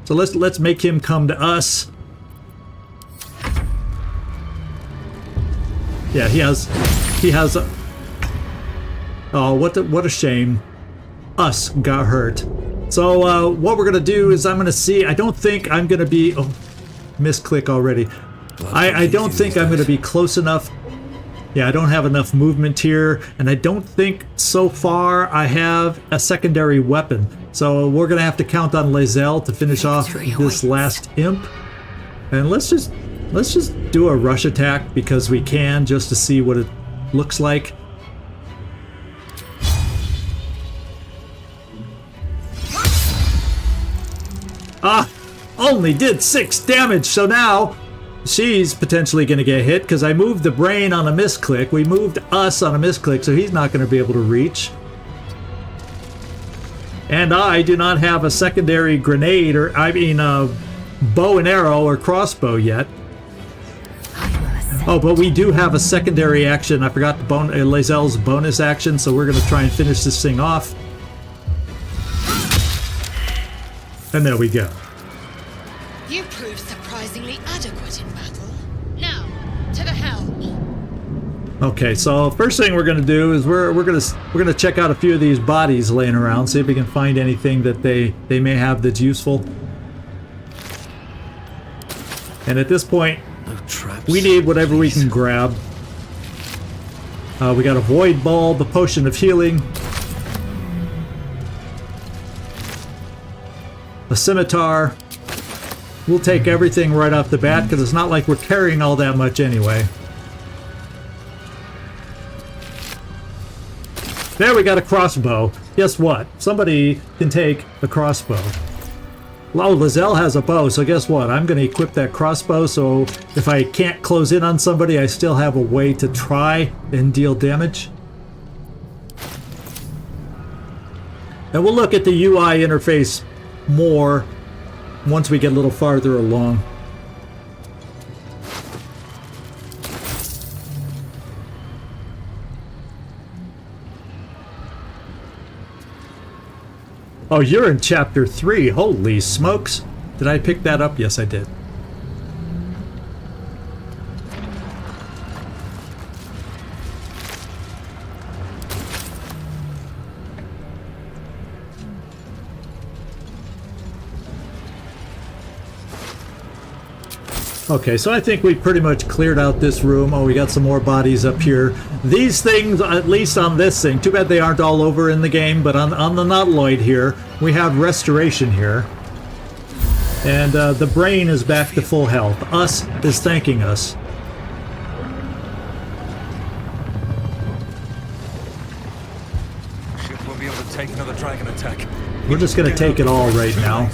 So let's make him come to us. Yeah, he has a... Oh, what a shame. Us got hurt. So what we're going to do is I'm going to see... I don't think I'm going to be... Oh, misclick already. I don't think I'm going to be close enough. Yeah, I don't have enough movement here. And I don't think so far I have a secondary weapon. So we're going to have to count on Lae'zel to finish off this last imp. And let's just do a rush attack because we can, just to see what it looks like. Ah, only did 6 damage, so now she's potentially going to get hit because I moved the brain on a misclick. We moved us on a misclick, so he's not going to be able to reach. And I do not have a secondary grenade, or I mean bow and arrow or crossbow yet. Oh, but we do have a secondary action. I forgot the Lae'zel's bonus action, so we're going to try and finish this thing off. And there we go. You proved surprisingly adequate in battle. Now, to the helm. Okay, so first thing we're going to do is we're going to check out a few of these bodies laying around, see if we can find anything that they may have that's useful. And at this point, we need whatever we can grab. We got a void bulb, a potion of healing, a scimitar. We'll take everything right off the bat because it's not like we're carrying all that much anyway. There, we got a crossbow. Guess what? Somebody can take the crossbow. Oh, Lae'zel has a bow, so guess what? I'm going to equip that crossbow, so if I can't close in on somebody, I still have a way to try and deal damage. And we'll look at the UI interface more once we get a little farther along. Oh, you're in chapter 3. Holy smokes. Did I pick that up? Yes, I did. Okay, so I think we pretty much cleared out this room. Oh, we got some more bodies up here. These things, at least on this thing, too bad they aren't all over in the game, but on the Nautiloid here, we have restoration here. And the brain is back to full health. Us is thanking us. Ship won't be able to take another dragon attack. We're just going to take it all right now.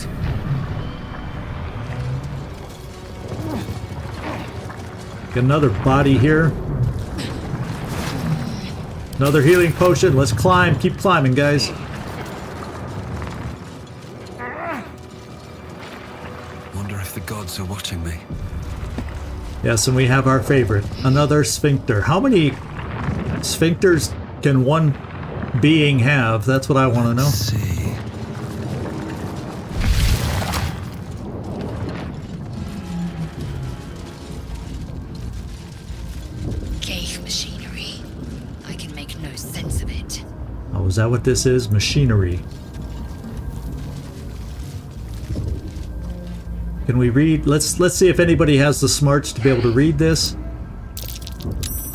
Got another body here. Another healing potion. Let's climb. Keep climbing, guys. Wonder if the gods are watching me. Yes, and we have our favorite. Another sphincter. How many sphincters can one being have? That's what I want to know. Let's see. Machinery. I can make no sense of it. Oh, is that what this is? Machinery. Can we read? Let's see if anybody has the smarts to be able to read this.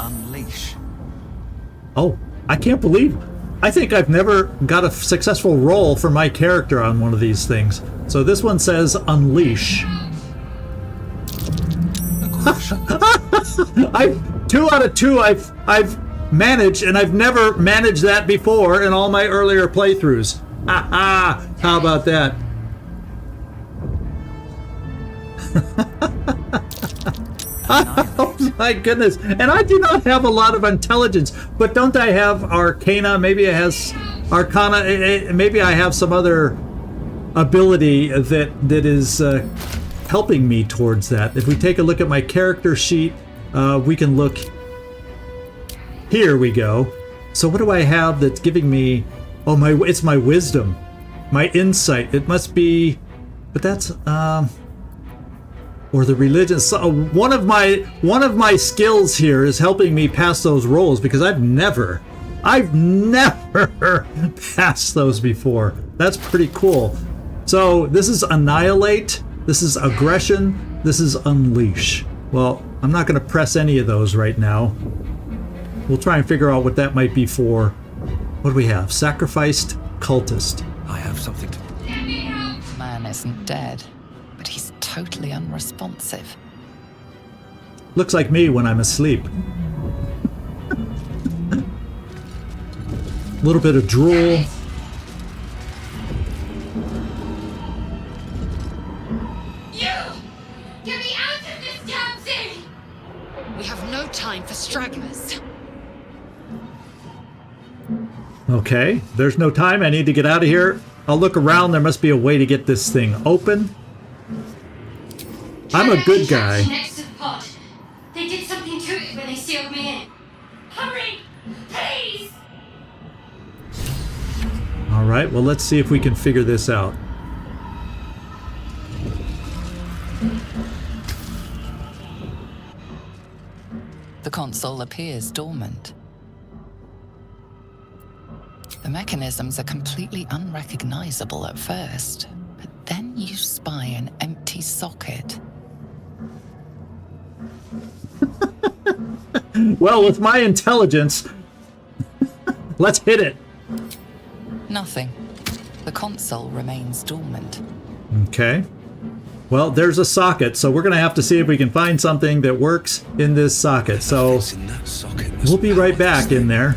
Unleash. Oh, I can't believe I think I've never got a successful roll for my character on one of these things. So this one says unleash. I've 2 out of 2 I've managed, and I've never managed that before in all my earlier playthroughs. Ha ha! How about that? Oh my goodness. And I do not have a lot of intelligence, but don't I have Arcana? Maybe it has Arcana. Maybe I have some other ability that is helping me towards that. If we take a look at my character sheet, we can look. Here we go. So what do I have that's giving me? Oh, it's my wisdom, my insight. It must be, but that's or the religion. So one of my skills here is helping me pass those rolls, because I've never passed those before. That's pretty cool. So this is annihilate, this is aggression, this is unleash. Well, I'm not going to press any of those right now. We'll try and figure out what that might be for. What do we have? Sacrificed cultist. I have something to... Man isn't dead, but he's totally unresponsive. Looks like me when I'm asleep. A little bit of drool. Get me out of this damn thing! We have no time for stragglers. Okay, there's no time. I need to get out of here. I'll look around. There must be a way to get this thing open. I'm a good guy. Next to the pod. They did something to it when they sealed me in. Hurry! Please! All right, well, let's see if we can figure this out. The console appears dormant. The mechanisms are completely unrecognizable at first, but then you spy an empty socket. Well, with my intelligence, let's hit it. Nothing. The console remains dormant. Okay. Well, there's a socket, so we're going to have to see if we can find something that works in this socket. So In that socket, we'll be right back in there.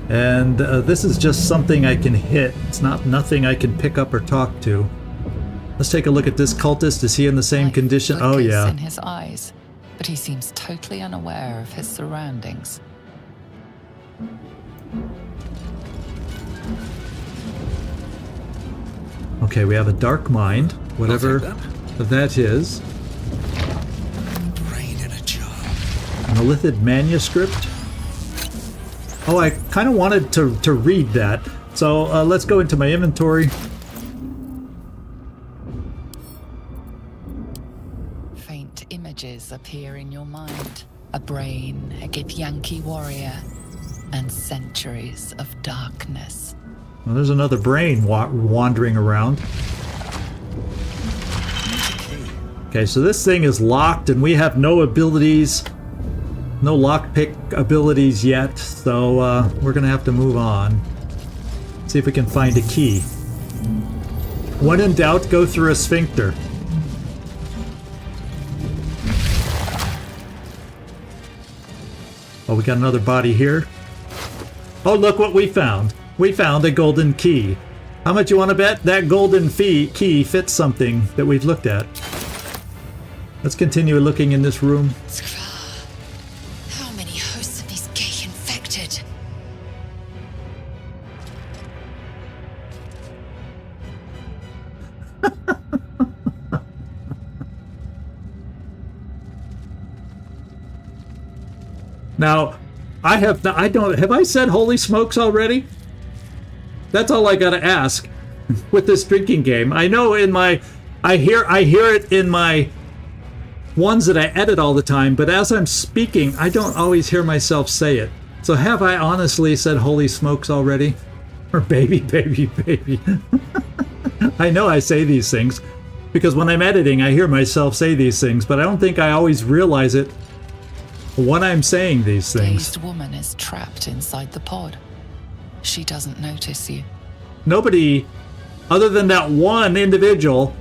And this is just something I can hit. It's not nothing I can pick up or talk to. Let's take a look at this cultist. Is he in the same Light condition? Oh, flickers yeah. in his eyes, but he seems totally unaware of his surroundings. Okay, we have a dark mind, whatever I'll take that is. Brain in a jar. An Illithid manuscript. Oh, I kind of wanted to read that. So let's go into my inventory. Faint images appear in your mind. A brain, a Githyanki warrior, and centuries of darkness. Well, there's another brain wandering around. Okay, so this thing is locked, and we have no abilities, no lockpick abilities yet, so we're gonna have to move on. See if we can find a key. When in doubt, go through a sphincter. Oh, we got another body here. Oh, look what we found. We found a golden key. How much you want to bet that golden key fits something that we've looked at? Let's continue looking in this room. Skra. How many hosts of these gay infected? Now, have I said holy smokes already? That's all I gotta ask with this drinking game. I know I hear it in my ones that I edit all the time, but as I'm speaking, I don't always hear myself say it. So have I honestly said holy smokes already? Or baby, baby, baby? I know I say these things because when I'm editing, I hear myself say these things, but I don't think I always realize it when I'm saying these things. Dazed woman is trapped inside the pod. She doesn't notice you. Nobody, other than that one individual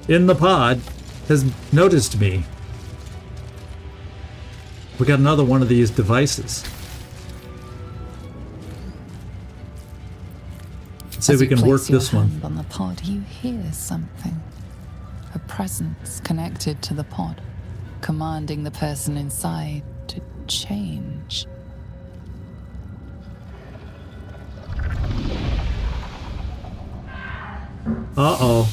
in the pod, has noticed me. We got another one of these devices. Let's see if we can work this one. As you place your hand on the pod, you hear something. A presence connected to the pod, commanding the person inside to change. Uh-oh.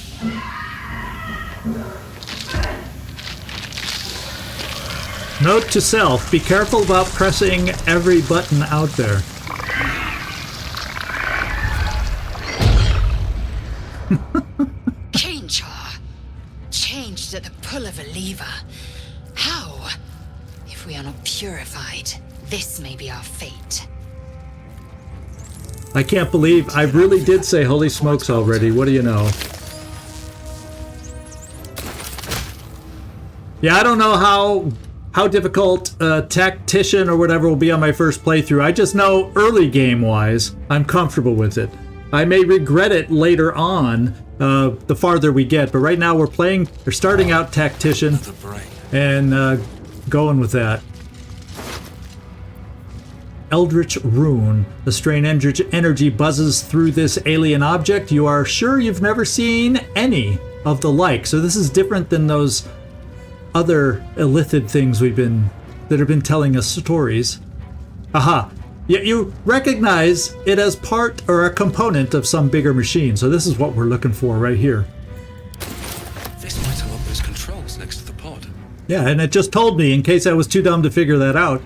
Note to self, be careful about pressing every button out there. Change her. Changed at the pull of a lever. How? If we are not purified, this may be our fate. I can't believe I really did say holy smokes already. What do you know? Yeah, I don't know how difficult tactician or whatever will be on my first playthrough. I just know early game-wise, I'm comfortable with it. I may regret it later on, the farther we get, but right now we're starting out tactician and going with that. Eldritch Rune. The strange energy buzzes through this alien object. You are sure you've never seen any of the like. So this is different than those other illithid things that have been telling us stories. Aha. Yet you recognize it as part or a component of some bigger machine. So this is what we're looking for right here. This might unlock those controls next to the pod. Yeah, and it just told me in case I was too dumb to figure that out.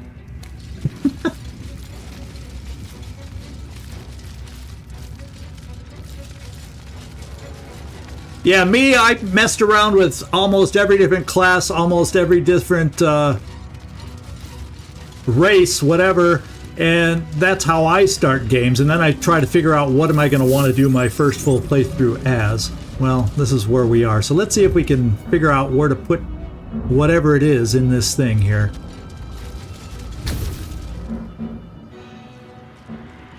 Yeah, me, I messed around with almost every different class, almost every different race, whatever, and that's how I start games. And then I try to figure out what am I going to want to do my first full playthrough as. Well, this is where we are. So let's see if we can figure out where to put whatever it is in this thing here.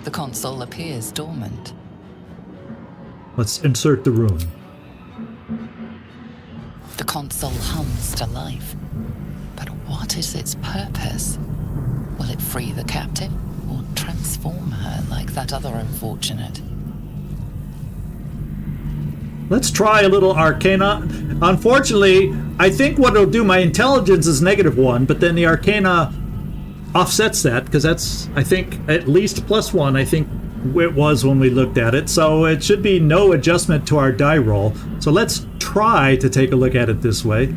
The console appears dormant. Let's insert the rune. The console hums to life. But what is its purpose? Will it free the captive or transform her like that other unfortunate? Let's try a little Arcana. Unfortunately, I think what it'll do, my intelligence is -1, but then the Arcana offsets that, because that's, I think, at least +1, I think it was when we looked at it. So it should be no adjustment to our die roll. So let's try to take a look at it this way.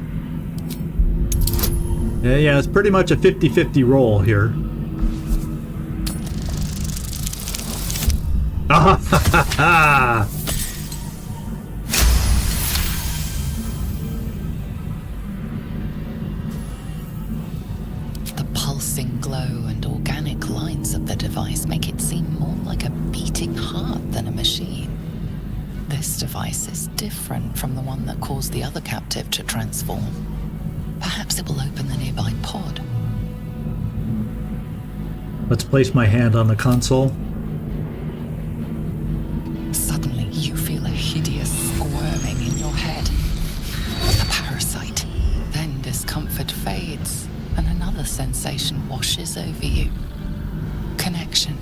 Yeah, it's pretty much a 50-50 roll here. Ah, ha, ha, ha. The pulsing glow and organic lines of the device make it seem more like a beating heart than a machine. This device is different from the one that caused the other captive to transform. Perhaps it will open the nearby pod. Let's place my hand on the console. Suddenly, you feel a hideous squirming in your head. A parasite. Then discomfort fades, and another sensation washes over you. Connection.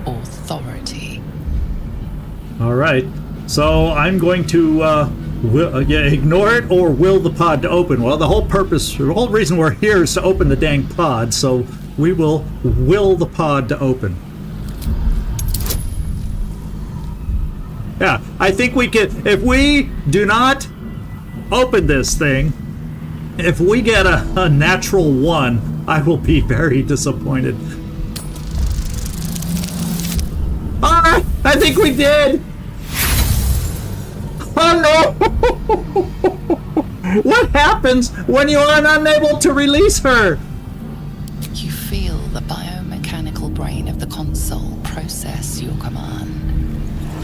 Authority. All right. So I'm going to ignore it or will the pod to open. Well, the whole reason we're here is to open the dang pod, so we will the pod to open. Yeah, I think we can, if we do not open this thing, if we get a natural 1, I will be very disappointed. All right, I think we did. Oh no! What happens when you are unable to release her? You feel the biomechanical brain of the console process your command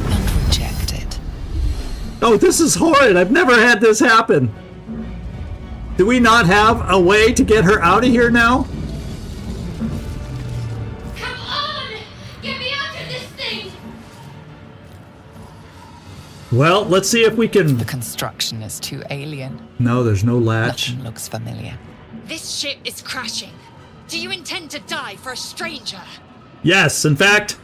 and reject it. Oh, this is horrid. I've never had this happen. Do we not have a way to get her out of here now? Come on! Get me out of this thing! Well, let's see if we can... The construction is too alien. No, there's no latch. Nothing looks familiar. This ship is crashing. Do you intend to die for a stranger? Yes, in fact...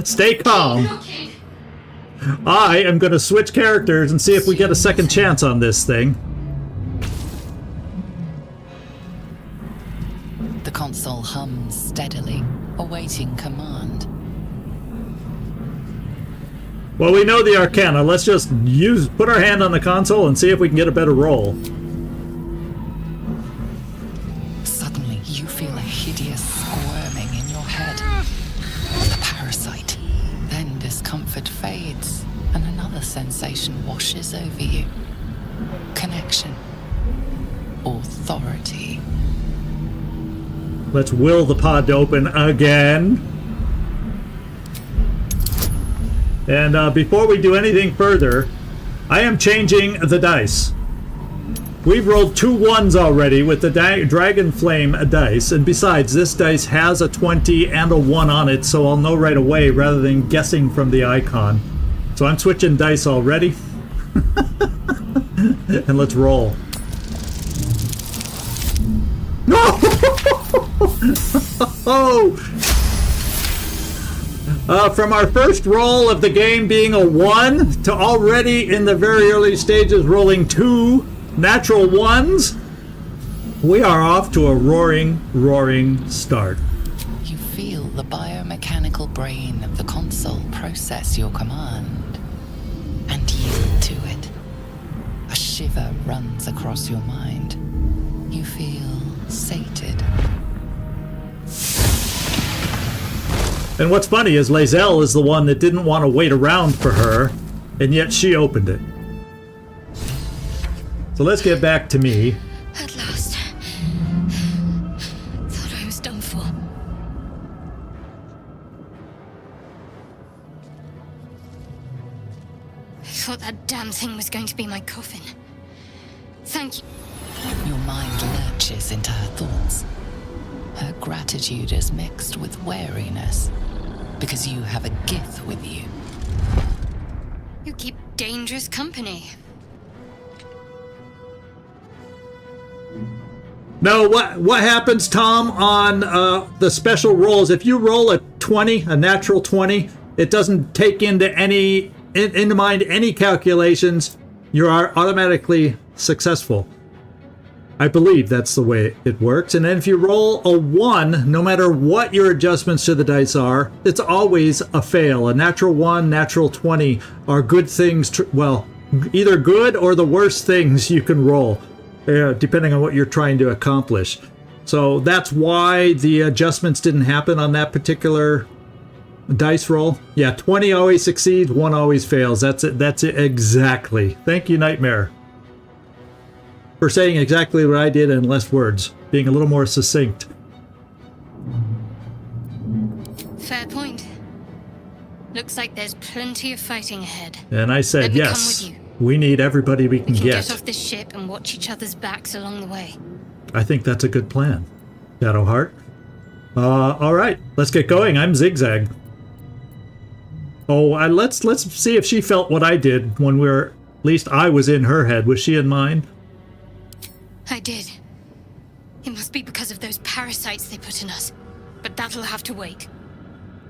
Stay calm. Looking. I am going to switch characters and see if we get a second chance on this thing. The console hums steadily, awaiting command. Well, we know the Arcana. Let's just put our hand on the console and see if we can get a better roll. Suddenly, you feel a hideous squirming in your head. The parasite. Then discomfort fades, and another sensation washes over you. Connection. Authority. Let's will the pod to open again. And before we do anything further, I am changing the dice. We've rolled 2 1s already with the Dragon Flame dice, and besides, this dice has a 20 and a 1 on it, so I'll know right away rather than guessing from the icon. So I'm switching dice already. And let's roll. No! Oh! From our first roll of the game being a 1 to already in the very early stages rolling 2 natural 1s, we are off to a roaring start. You feel the biomechanical brain of the console process your command and yield to it. A shiver runs across your mind. You feel sated. And what's funny is Lae'zel is the one that didn't want to wait around for her, and yet she opened it. So let's get back to me. At last. Thought I was done for. I thought that damn thing was going to be my coffin. Thank you. Your mind lurches into her thoughts. Her gratitude is mixed with wariness, because you have a gift with you. You keep dangerous company. No, what happens, Tom, on the special rolls? If you roll a 20, a natural 20, it doesn't take into mind any calculations. You are automatically successful. I believe that's the way it works. And then if you roll a 1, no matter what your adjustments to the dice are, it's always a fail. A natural 1, natural 20 are good things, well, either good or the worst things you can roll, depending on what you're trying to accomplish. So that's why the adjustments didn't happen on that particular dice roll. Yeah, 20 always succeeds, 1 always fails. That's it. That's it exactly. Thank you, Nightmare, for saying exactly what I did in less words, being a little more succinct. Fair point. Looks like there's plenty of fighting ahead. And I said, Let me yes, come with you. we need everybody we can We can get. get off this ship and watch each other's backs along the way. I think that's a good plan, Shadowheart. All right, let's get going. I'm ZigZag. Oh, let's see if she felt what I did when at least I was in her head. Was she in mine? I did. It must be because of those parasites they put in us. But that'll have to wait.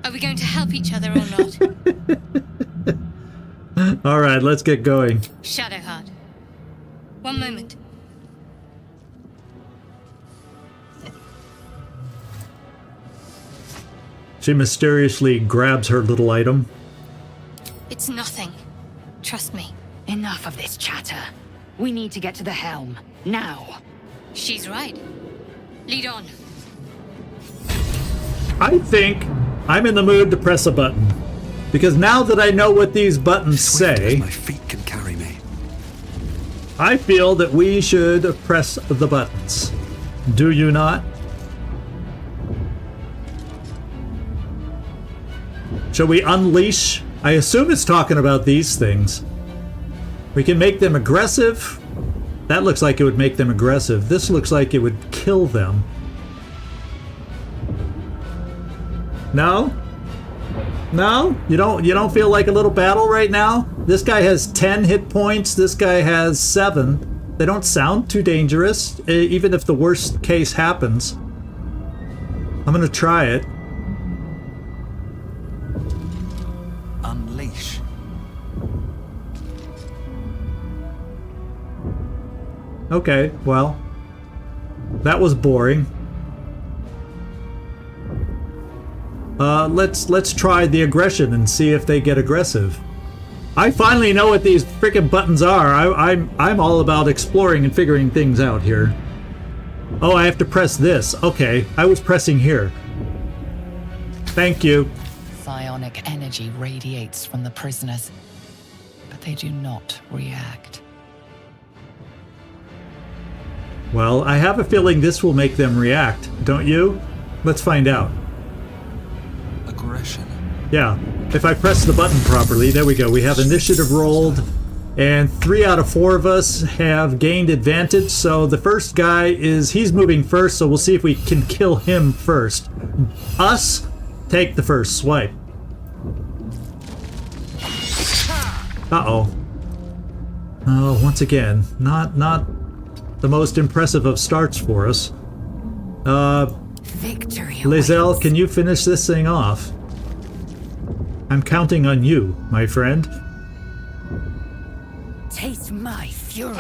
Are we going to help each other or not? All right, let's get going. Shadowheart. One moment. She mysteriously grabs her little item. It's nothing. Trust me. Enough of this chatter. We need to get to the helm. Now. She's right. Lead on. I think I'm in the mood to press a button. Because now that I know what these buttons Swift as say, my feet can carry me. I feel that we should press the buttons. Do you not? Shall we unleash? I assume it's talking about these things. We can make them aggressive, That looks like it would make them aggressive. This looks like it would kill them. No? No? You don't feel like a little battle right now? This guy has 10 hit points. This guy has 7. They don't sound too dangerous, even if the worst case happens. I'm gonna try it. Unleash. Okay, well, that was boring. Let's try the aggression and see if they get aggressive. I finally know what these freaking buttons are. I'm all about exploring and figuring things out here. Oh, I have to press this. Okay, I was pressing here. Thank you. Psionic energy radiates from the prisoners, but they do not react. Well, I have a feeling this will make them react, don't you? Let's find out. Aggression. Yeah, if I press the button properly, there we go. We have initiative rolled, and 3 out of 4 of us have gained advantage. So the first guy he's moving first, so we'll see if we can kill him first. Us, take the first swipe. Uh-oh. Oh, once again, not the most impressive of starts for us. Victory. Lae'zel, can you finish this thing off? I'm counting on you, my friend. Taste my fury.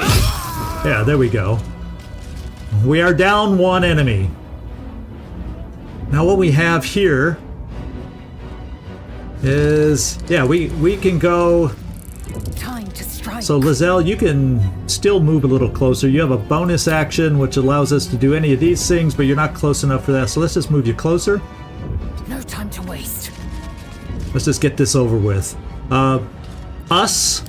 Yeah, there we go. We are down 1 enemy. Now what we have here is, yeah, we can go. Time to strike. So Lae'zel, you can still move a little closer. You have a bonus action which allows us to do any of these things, but you're not close enough for that. So let's just move you closer. No time to waste. Let's just get this over with. Us,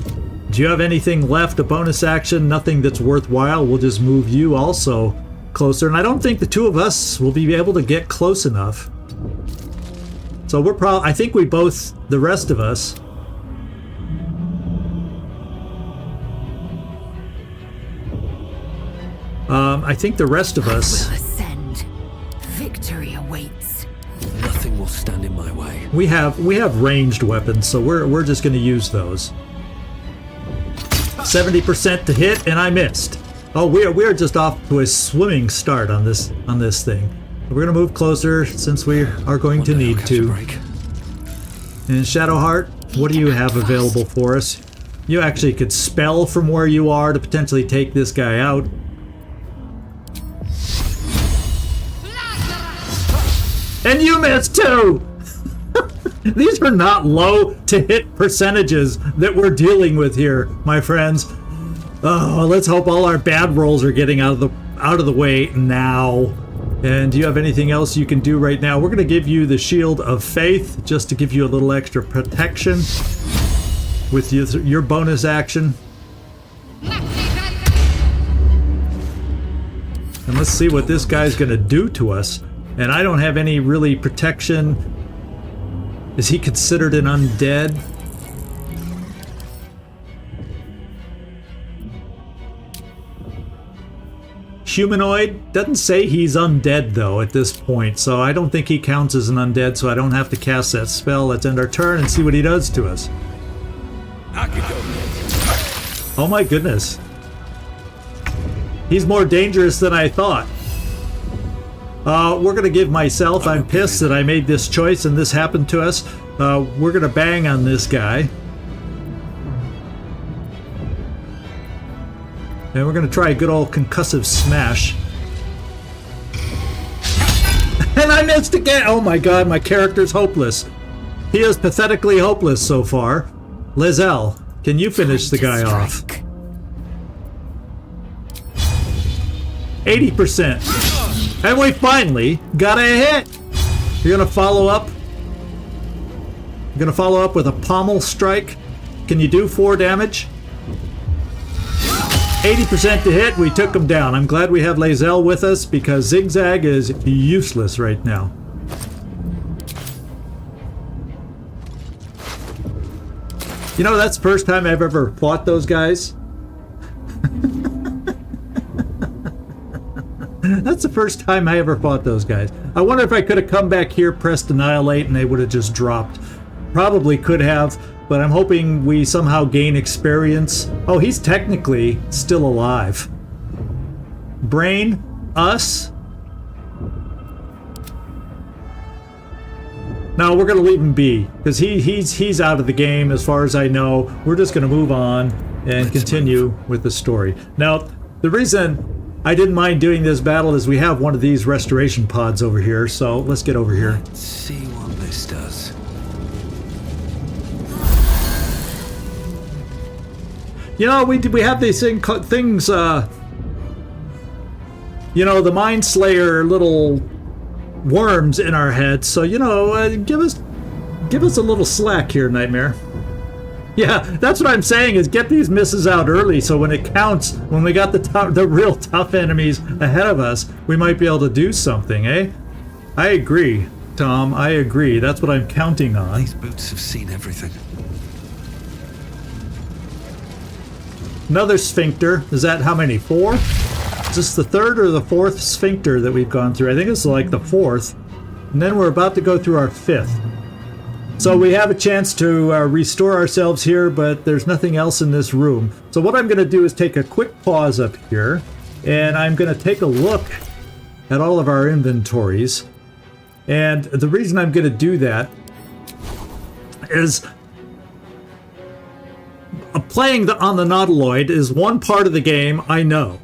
do you have anything left? A bonus action? Nothing that's worthwhile. We'll just move you also closer. And I don't think the 2 of us will be able to get close enough. So we're probably, I think we both, the rest of us. I think the rest of us. Will ascend. Victory awaits. Nothing will stand in my way. We have ranged weapons, so we're just going to use those. 70% to hit, and I missed. Oh, we are just off to a swimming start on this thing. We're going to move closer since we are going to need to. And Shadowheart, what do you have available for us? You actually could spell from where you are to potentially take this guy out. And you missed too! These are not low to hit percentages that we're dealing with here, my friends. Oh, let's hope all our bad rolls are getting out of the way now. And do you have anything else you can do right now? We're going to give you the Shield of Faith just to give you a little extra protection with your bonus action. And let's see what this guy's going to do to us. And I don't have any really protection. Is he considered an undead? Humanoid? Doesn't say he's undead though at this point, so I don't think he counts as an undead, so I don't have to cast that spell. Let's end our turn and see what he does to us. Oh my goodness. He's more dangerous than I thought. We're going to give myself, I'm pissed that I made this choice and this happened to us. We're going to bang on this guy. And we're going to try a good old concussive smash. And I missed again! Oh my god, my character's hopeless. He is pathetically hopeless so far. Lae'zel, can you finish the guy off? 80%. And we finally got a hit! You're gonna follow up? You're gonna follow up with a pommel strike? Can you do 4 damage? 80% to hit, we took him down. I'm glad we have Lae'zel with us because ZigZag is useless right now. You know, that's the first time I've ever fought those guys. That's the first time I ever fought those guys. I wonder if I could have come back here, pressed annihilate, and they would have just dropped. Probably could have, but I'm hoping we somehow gain experience. Oh, he's technically still alive. Brain, us. No, we're gonna leave him be, because he's out of the game as far as I know. We're just gonna move on and continue with the story. Now, the reason I didn't mind doing this battle is we have one of these restoration pods over here, so let's get over here. Let's see what this does. You know, we have these things, you know, the Mind Slayer little worms in our heads. So, you know, give us a little slack here, Nightmare. Yeah, that's what I'm saying, is get these misses out early, so when it counts, when we got the real tough enemies ahead of us, we might be able to do something, eh? I agree, Tom. I agree. That's what I'm counting on. These boots have seen everything. Another sphincter. Is that how many? 4? Is this the 3rd or the 4th sphincter that we've gone through? I think it's like the 4th. And then we're about to go through our 5th. So we have a chance to restore ourselves here, but there's nothing else in this room. So what I'm going to do is take a quick pause up here, and I'm going to take a look at all of our inventories. And the reason I'm going to do that is playing on the Nautiloid is one part of the game I know.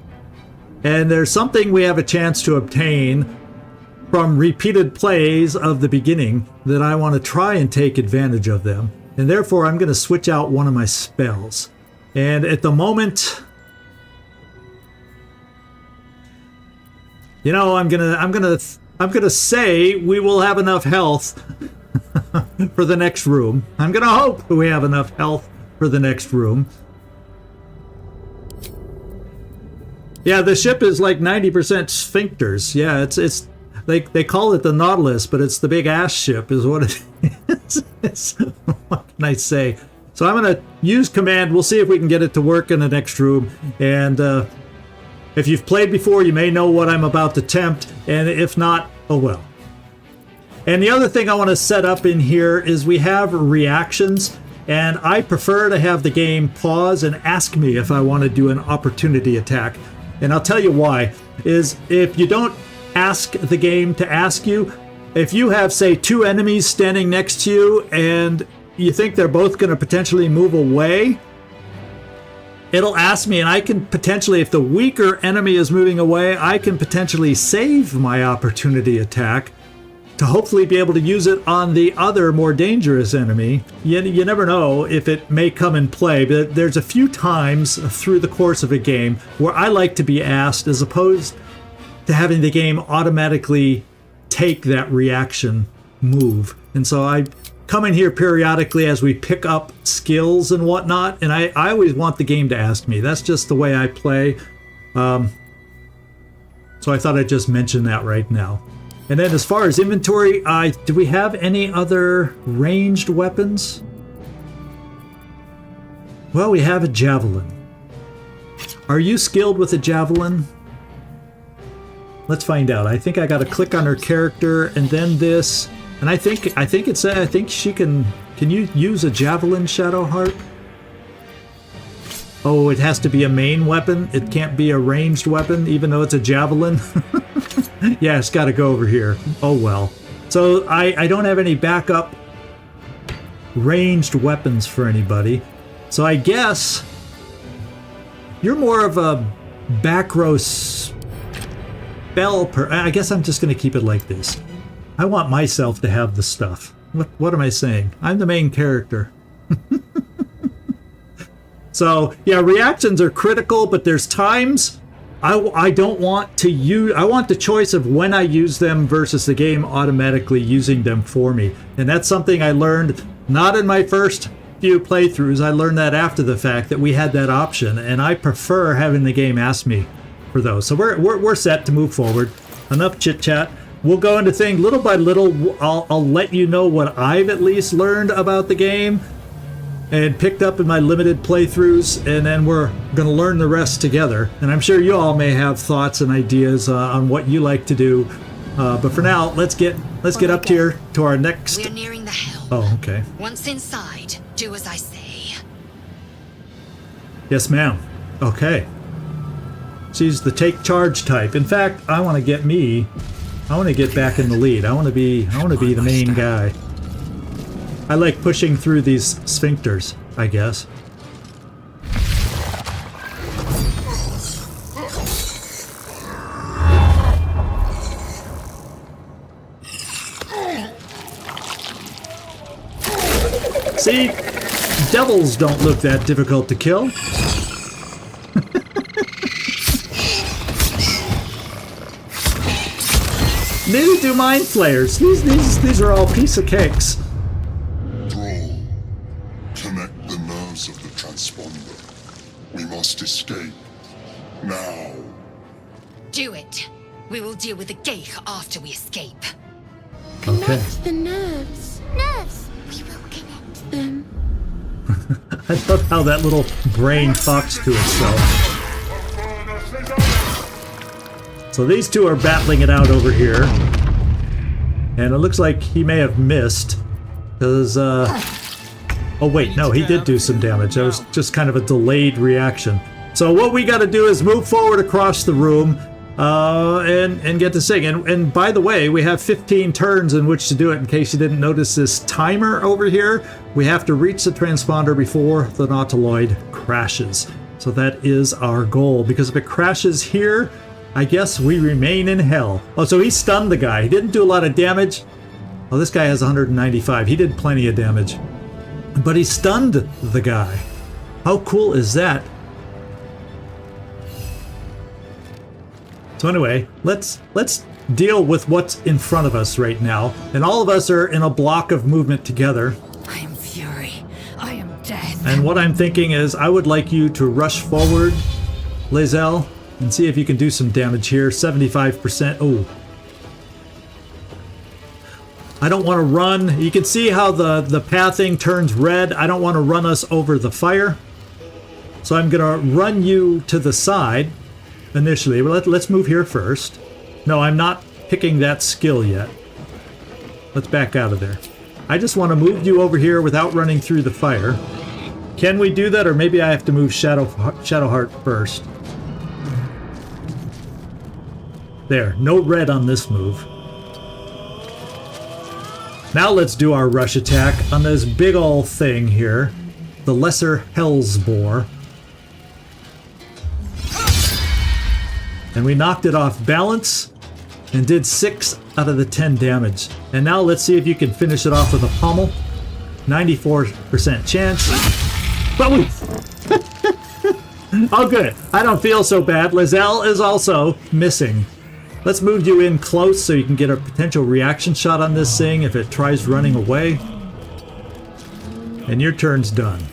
And there's something we have a chance to obtain from repeated plays of the beginning that I want to try and take advantage of them. And therefore I'm going to switch out one of my spells. And at the moment, you know, I'm gonna say we will have enough health for the next room. I'm gonna hope we have enough health for the next room. Yeah, the ship is like 90% sphincters. Yeah, it's they call it the Nautilus, but it's the big ass ship is what it is. What can I say? So I'm going to use command. We'll see if we can get it to work in the next room. And if you've played before, you may know what I'm about to attempt. And if not, oh well. And the other thing I want to set up in here is we have reactions. And I prefer to have the game pause and ask me if I want to do an opportunity attack. And I'll tell you why. Is if you don't ask the game to ask you, if you have, say, 2 enemies standing next to you and you think they're both going to potentially move away, it'll ask me, and I can potentially, if the weaker enemy is moving away, I can potentially save my opportunity attack to hopefully be able to use it on the other more dangerous enemy. You never know if it may come in play, but there's a few times through the course of a game where I like to be asked as opposed to having the game automatically take that reaction move. And so I come in here periodically as we pick up skills and whatnot, and I always want the game to ask me. That's just the way I play. So I thought I'd just mention that right now. And then as far as inventory, do we have any other ranged weapons? Well, we have a javelin. Are you skilled with a javelin? Let's find out. I think I got to click on her character and then this. And I think she can you use a javelin, Shadowheart? Oh, it has to be a main weapon. It can't be a ranged weapon, even though it's a javelin. Yeah, it's got to go over here. Oh well. So I don't have any backup ranged weapons for anybody. So I guess you're more of a back row spell I guess I'm just going to keep it like this. I want myself to have the stuff. What am I saying? I'm the main character. So yeah, reactions are critical, but there's times I don't want to use. I want the choice of when I use them versus the game automatically using them for me. And that's something I learned not in my first few playthroughs. I learned that after the fact that we had that option, and I prefer having the game ask me for those. So we're set to move forward. Enough chit chat. We'll go into things little by little. I'll let you know what I've at least learned about the game. and picked up in my limited playthroughs, and then we're going to learn the rest together. And I'm sure you all may have thoughts and ideas on what you like to do. But for now, let's get up here to our next. We're nearing the helm. Oh, okay. Once inside, do as I say. Yes, ma'am. Okay. She's the take charge type. In fact, I want to get back in the lead. I want to be the main guy. I like pushing through these sphincters, I guess. See? Devils don't look that difficult to kill. Neither do mind flayers. These are all piece of cakes. Thrall, connect the nerves of the transponder. We must escape. Now. Do it. We will deal with the Geich after we escape. Connect the nerves. Nerves. We will connect them. I love how that little brain talks to itself. So these two are battling it out over here. And it looks like he may have missed. Because, oh wait, no, he did do some damage. That was just kind of a delayed reaction. So what we got to do is move forward across the room and get this thing. And by the way, we have 15 turns in which to do it. In case you didn't notice this timer over here, we have to reach the transponder before the Nautiloid crashes. So that is our goal. Because if it crashes here, I guess we remain in hell. Oh, so he stunned the guy. He didn't do a lot of damage. Oh, this guy has 195. He did plenty of damage. But he stunned the guy. How cool is that? So anyway, let's deal with what's in front of us right now. And all of us are in a block of movement together. I am fury. I am death. And what I'm thinking is I would like you to rush forward, Lae'zel, and see if you can do some damage here. 75%. Oh. I don't want to run. You can see how the pathing turns red. I don't want to run us over the fire. So I'm going to run you to the side initially. Well, let's move here first. No, I'm not picking that skill yet. Let's back out of there. I just want to move you over here without running through the fire. Can we do that, or maybe I have to move Shadowheart first? There, no red on this move. Now let's do our rush attack on this big ol' thing here, the Lesser Hellsboar. And we knocked it off balance and did 6 out of the 10 damage. And now let's see if you can finish it off with a pommel. 94% chance. Boom! Oh good, I don't feel so bad. Lae'zel is also missing. Let's move you in close so you can get a potential reaction shot on this thing if it tries running away. And your turn's done.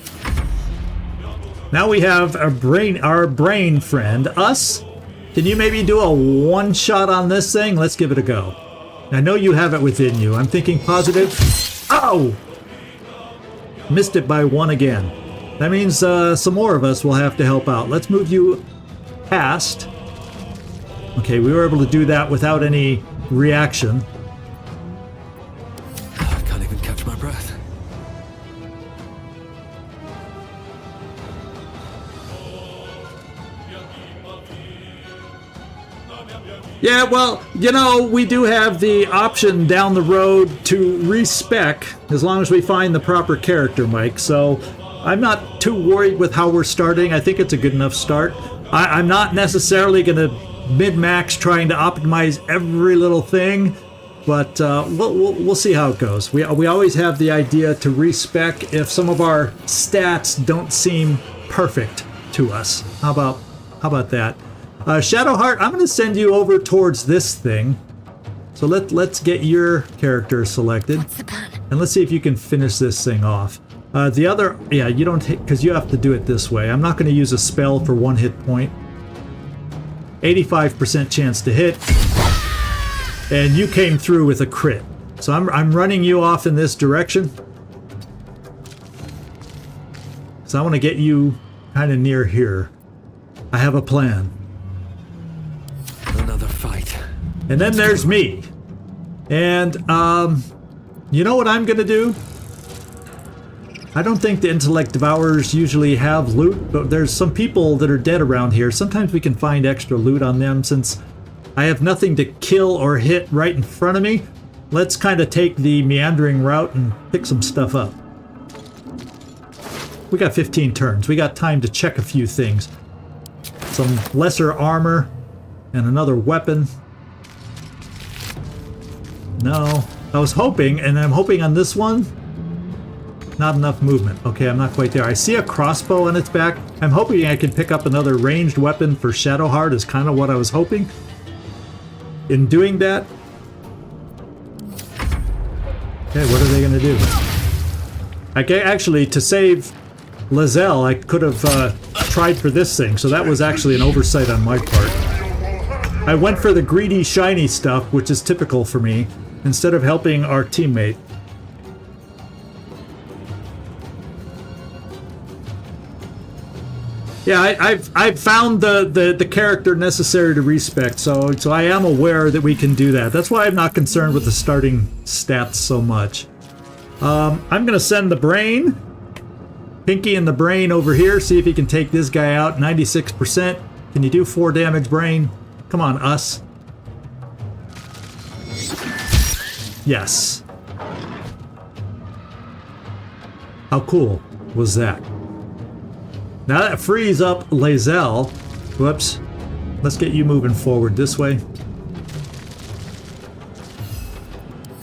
Now we have our brain friend, us. Can you maybe do a one shot on this thing? Let's give it a go. I know you have it within you. I'm thinking positive. Oh! Missed it by 1 again. That means some more of us will have to help out. Let's move you past. Okay, we were able to do that without any reaction. I can't even catch my breath. Yeah, well, you know, we do have the option down the road to respec as long as we find the proper character, Mike. So I'm not too worried with how we're starting. I think it's a good enough start. I'm not necessarily going to min-max trying to optimize every little thing, but we'll see how it goes. We always have the idea to respec if some of our stats don't seem perfect to us. How about that? Shadowheart, I'm going to send you over towards this thing. So let's get your character selected. What's the plan? And let's see if you can finish this thing off. The other, yeah, you don't, because you have to do it this way. I'm not going to use a spell for 1 hit point. 85% chance to hit. And you came through with a crit. So I'm running you off in this direction. So I want to get you kind of near here. I have a plan. Another fight. And then there's me. And, you know what I'm gonna do? I don't think the intellect devourers usually have loot, but there's some people that are dead around here. Sometimes we can find extra loot on them. Since I have nothing to kill or hit right in front of me, let's kind of take the meandering route and pick some stuff up. We got 15 turns. We got time to check a few things. Some lesser armor and another weapon. No, I was hoping, and I'm hoping on this one, not enough movement. Okay, I'm not quite there. I see a crossbow on its back. I'm hoping I can pick up another ranged weapon for Shadowheart is kind of what I was hoping. In doing that, okay, what are they going to do? Actually, to save Lizelle, I could have tried for this thing, so that was actually an oversight on my part. I went for the greedy, shiny stuff, which is typical for me, instead of helping our teammate. Yeah, I've found the character necessary to respect, so I am aware that we can do that. That's why I'm not concerned with the starting stats so much. I'm gonna send the brain, Pinky and the brain over here, see if he can take this guy out. 96%. Can you do 4 damage, brain? Come on, us. Yes. How cool was that? Now that frees up Lizelle. Whoops. Let's get you moving forward this way.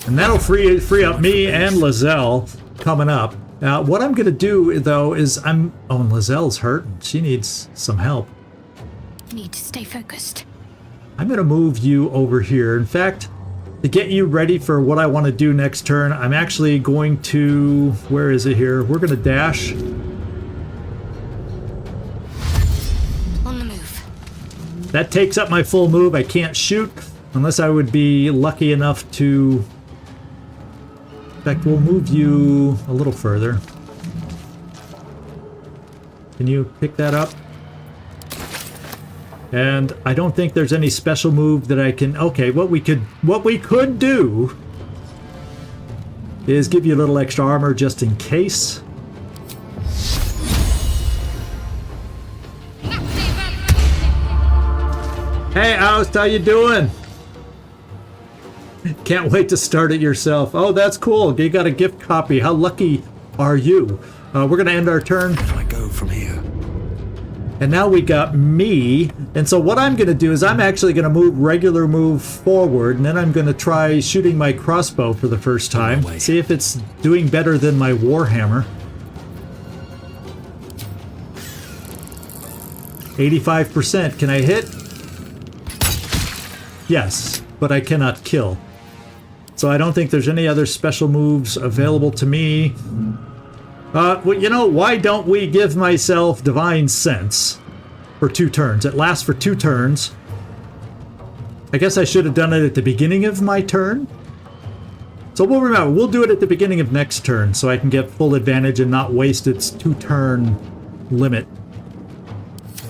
And that'll free up me and Lizelle coming up. Now, what I'm going to do, though, is oh, and Lizelle's hurt. She needs some help. Need to stay focused. I'm going to move you over here. In fact, to get you ready for what I want to do next turn, I'm actually going to... Where is it here? We're going to dash. On the move. That takes up my full move. I can't shoot unless I would be lucky enough to... In fact, we'll move you a little further. Can you pick that up? And I don't think there's any special move that I can... Okay, what we could do is give you a little extra armor just in case. Hey, Oust, how you doing? Can't wait to start it yourself. Oh, that's cool. You got a gift copy. How lucky are you? We're going to end our turn. Where do I go from here? And now we got me. And so what I'm going to do is I'm actually going to regular move forward, and then I'm going to try shooting my crossbow for the first time. See if it's doing better than my Warhammer. 85%. Can I hit? Yes, but I cannot kill. So I don't think there's any other special moves available to me. Well, you know, why don't we give myself Divine Sense for 2 turns? It lasts for 2 turns. I guess I should have done it at the beginning of my turn. So we'll remember, we'll do it at the beginning of next turn so I can get full advantage and not waste its 2-turn limit.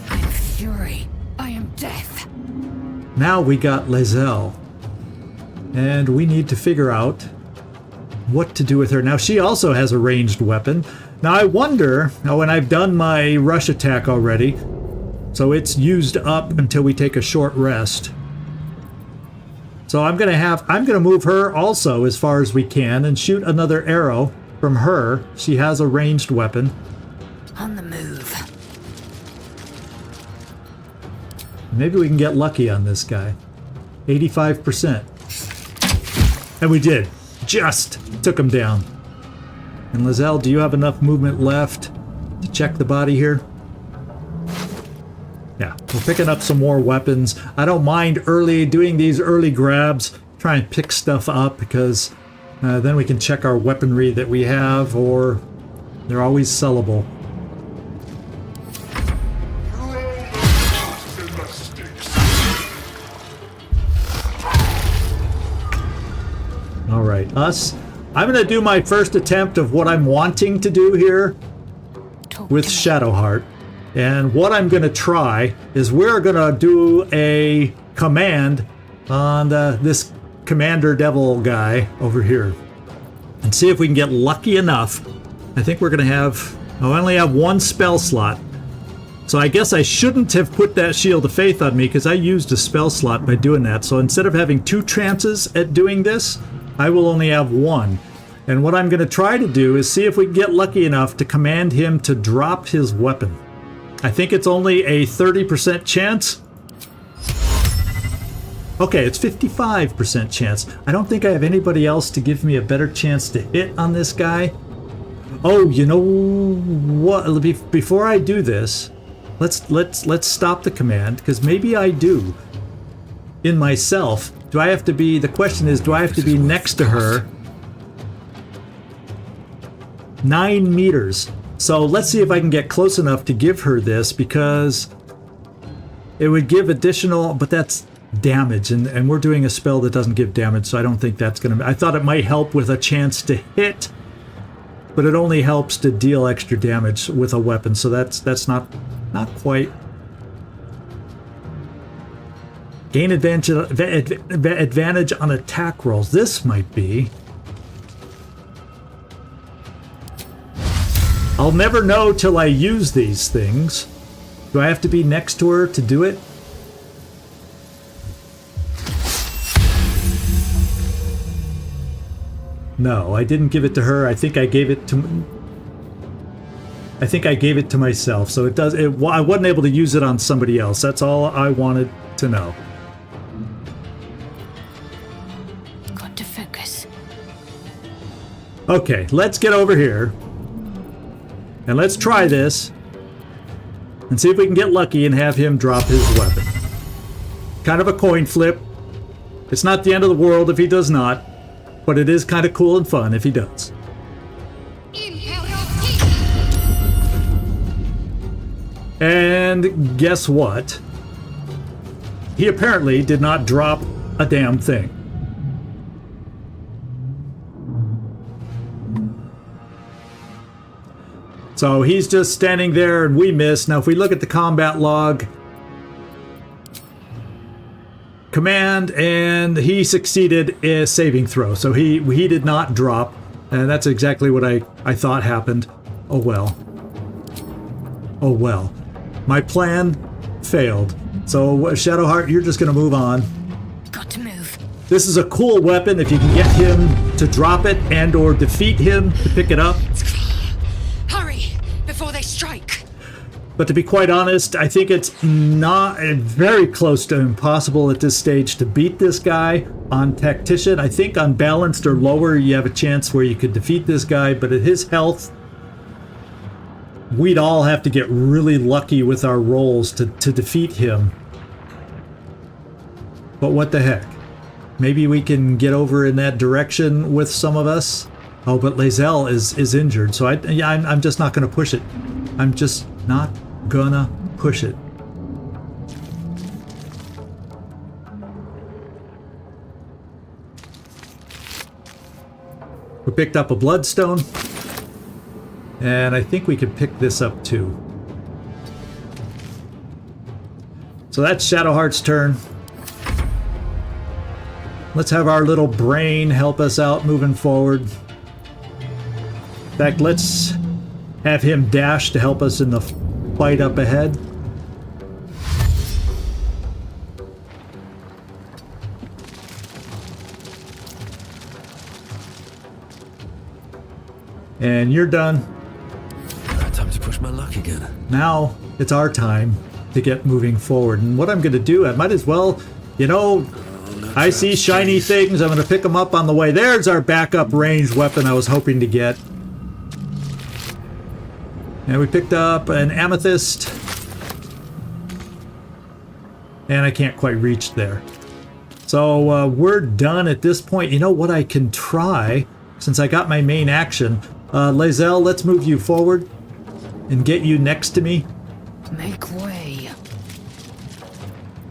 I am fury. I am death. Now we got Lizelle. And we need to figure out what to do with her. Now, she also has a ranged weapon. Now, I wonder, when I've done my rush attack already, so it's used up until we take a short rest. So I'm gonna move her also as far as we can and shoot another arrow from her. She has a ranged weapon. On the move. Maybe we can get lucky on this guy. 85%. And we did. Just took him down. And Lizelle, do you have enough movement left to check the body here? Yeah, we're picking up some more weapons. I don't mind doing these early grabs, try and pick stuff up, because then we can check our weaponry that we have, or they're always sellable. All right, us. I'm going to do my first attempt of what I'm wanting to do here. with Shadowheart. And what I'm going to try is we're going to do a command on this Commander Devil guy over here. And see if we can get lucky enough. I think we're going to have... I only have one spell slot. So I guess I shouldn't have put that Shield of Faith on me because I used a spell slot by doing that. So instead of having 2 chances at doing this, I will only have 1. And what I'm going to try to do is see if we can get lucky enough to command him to drop his weapon. I think it's only a 30% chance. Okay, it's 55% chance. I don't think I have anybody else to give me a better chance to hit on this guy. Oh, you know what? Before I do this, let's stop the command because maybe I do. In myself, do I have to be? The question is, do I have to be next to her? 9 meters. So let's see if I can get close enough to give her this because it would give additional, but that's damage, and we're doing a spell that doesn't give damage, so I don't think that's gonna. I thought it might help with a chance to hit, but it only helps to deal extra damage with a weapon, so that's not quite. Gain advantage on attack rolls. This might be. I'll never know till I use these things. Do I have to be next to her to do it? No, I didn't give it to her. I think I gave it to. I think I gave it to myself. So it does. I wasn't able to use it on somebody else. That's all I wanted to know. Got to focus. Okay, let's get over here. And let's try this. And see if we can get lucky and have him drop his weapon. Kind of a coin flip. It's not the end of the world if he does not. But it is kind of cool and fun if he does. And guess what? He apparently did not drop a damn thing. So he's just standing there and we miss. Now if we look at the combat log, command, and he succeeded a saving throw. So he did not drop, and that's exactly what I thought happened. Oh well. Oh well. My plan failed. So Shadowheart, you're just gonna move on. Got to move. This is a cool weapon if you can get him to drop it and or defeat him to pick it up. Hurry before they strike. But to be quite honest, I think it's not very close to impossible at this stage to beat this guy on Tactician. I think on Balanced or lower, you have a chance where you could defeat this guy, but at his health, we'd all have to get really lucky with our rolls to defeat him. But what the heck? Maybe we can get over in that direction with some of us. Oh, but Lae'zel is injured, so I'm just not going to push it. I'm just not gonna push it. We picked up a bloodstone, and I think we could pick this up too. So that's Shadowheart's turn. Let's have our little brain help us out moving forward. In fact, let's have him dash to help us in the fight up ahead. And you're done. Time to push my luck again. Now it's our time to get moving forward. And what I'm going to do, I might as well, you know, I see shiny things. I'm going to pick them up on the way. There's our backup ranged weapon I was hoping to get. And we picked up an amethyst. And I can't quite reach there. So we're done at this point. You know what I can try, since I got my main action. Lae'zel, let's move you forward and get you next to me. Make way.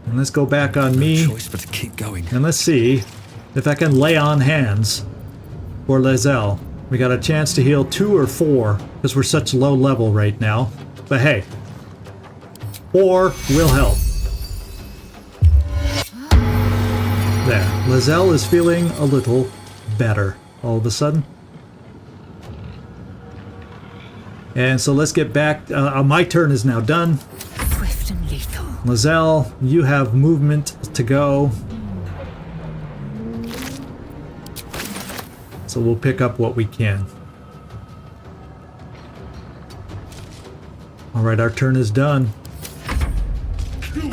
And let's go back on me. No choice but to keep going. And let's see if I can lay on hands for Lae'zel. We got a chance to heal 2 or 4 because we're such low level right now. But hey, 4 will help. There. Lizelle is feeling a little better all of a sudden. And so let's get back. My turn is now done. Swift and lethal. Lizelle, you have movement to go. So we'll pick up what we can. All right, our turn is done. Kill him,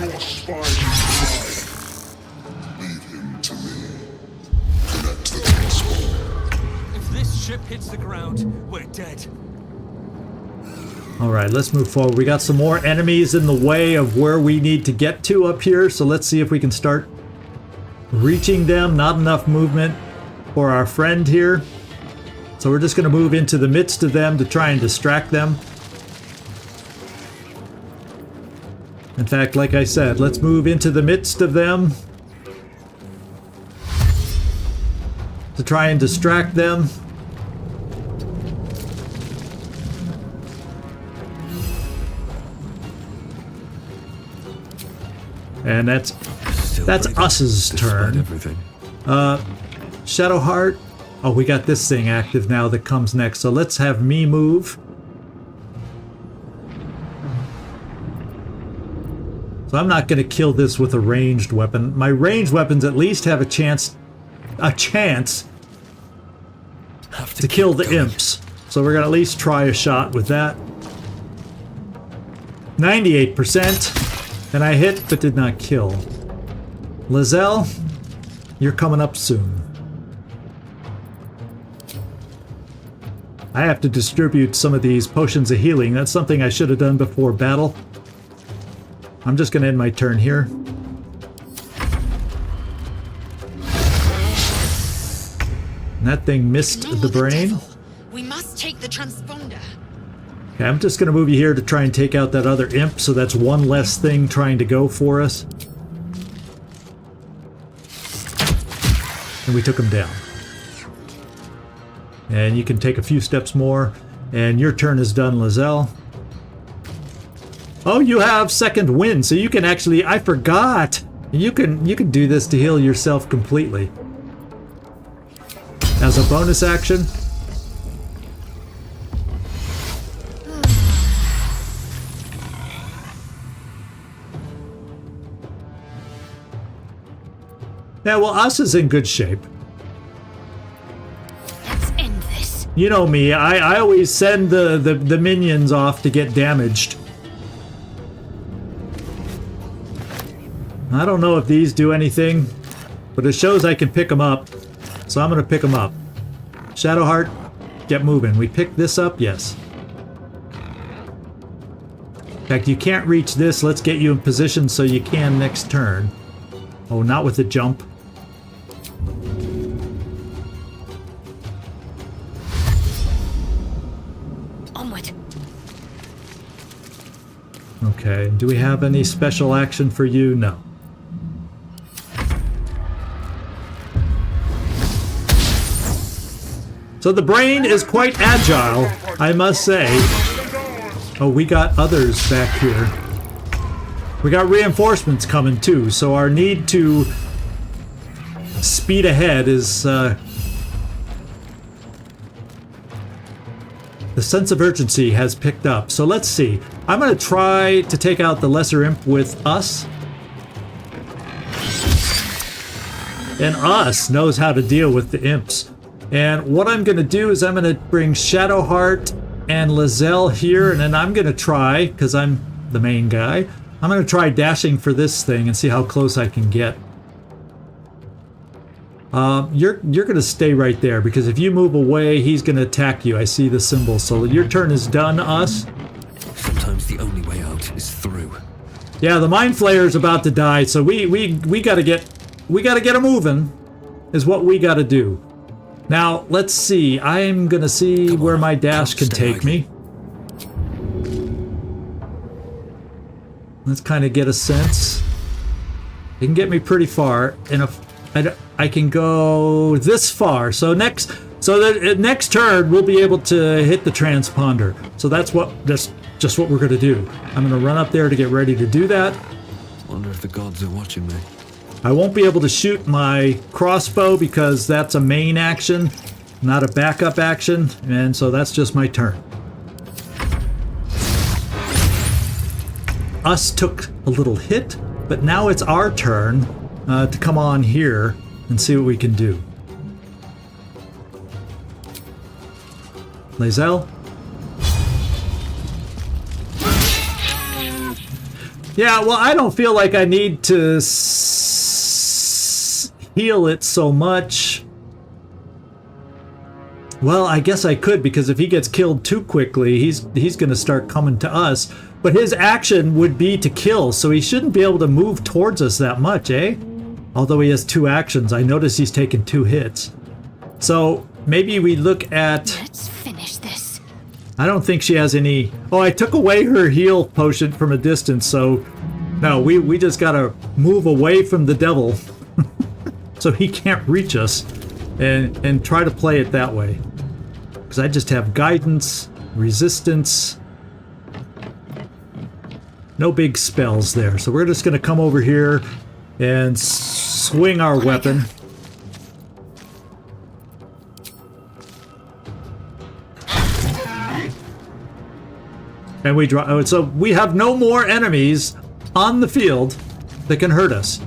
or your spine is mine. Leave him to me. Connect the transponder. If this ship hits the ground, we're dead. All right, let's move forward. We got some more enemies in the way of where we need to get to up here. So let's see if we can start reaching them. Not enough movement for our friend here. So we're just going to move into the midst of them to try and distract them. In fact, like I said, let's move into the midst of them to try and distract them. And that's us's turn. Everything. Shadowheart. Oh, we got this thing active now that comes next. So let's have me move. So I'm not going to kill this with a ranged weapon. My ranged weapons at least have a chance to kill the imps. So we're going to at least try a shot with that. 98%. And I hit but did not kill. Lizelle, you're coming up soon. I have to distribute some of these potions of healing. That's something I should have done before battle. I'm just going to end my turn here. And that thing missed the brain. Devil. We must take the transponder. Okay, I'm just going to move you here to try and take out that other imp, so that's one less thing trying to go for us. And we took him down. And you can take a few steps more, and your turn is done, Lizelle. Oh, you have second wind, so you can actually, I forgot. You can do this to heal yourself completely. As a bonus action. Yeah, well, us is in good shape. Let's end this. You know me, I always send the minions off to get damaged. I don't know if these do anything, but it shows I can pick them up. So I'm going to pick them up. Shadowheart, get moving. We pick this up? Yes. In fact, you can't reach this. Let's get you in position so you can next turn. Oh, not with the jump. Onward. Okay, do we have any special action for you? No. So the brain is quite agile, I must say. Oh, we got others back here. We got reinforcements coming too, so our need to speed ahead is... the sense of urgency has picked up. So let's see. I'm going to try to take out the lesser imp with us. And us knows how to deal with the imps. And what I'm going to do is I'm going to bring Shadowheart and Lizelle here, and then I'm going to try, because I'm the main guy, I'm going to try dashing for this thing and see how close I can get. You're going to stay right there, because if you move away, he's going to attack you. I see the symbol. So your turn is done, us. Sometimes the only way out is through. Yeah, the Mind Flayer is about to die, so we got to get him moving, is what we got to do. Now, let's see. I'm going to see where my dash can take me. Let's kind of get a sense. It can get me pretty far, and if I can go this far. So next, So that next turn we'll be able to hit the transponder. So that's just what we're going to do. I'm going to run up there to get ready to do that. Wonder if the gods are watching me. I won't be able to shoot my crossbow because that's a main action, not a backup action, and so that's just my turn. Us took a little hit, but now it's our turn to come on here and see what we can do. Lae'zel? Yeah, well, I don't feel like I need to heal it so much. Well, I guess I could, because if he gets killed too quickly, he's going to start coming to us. But his action would be to kill, so he shouldn't be able to move towards us that much, eh? Although he has 2 actions. I notice he's taken 2 hits. So maybe we look at... Let's finish this. I don't think she has any... Oh, I took away her heal potion from a distance, so... No, we just gotta move away from the devil so he can't reach us and try to play it that way. Because I just have guidance, resistance... No big spells there. So we're just gonna come over here and swing our weapon. And we draw. Oh, so we have no more enemies on the field that can hurt us.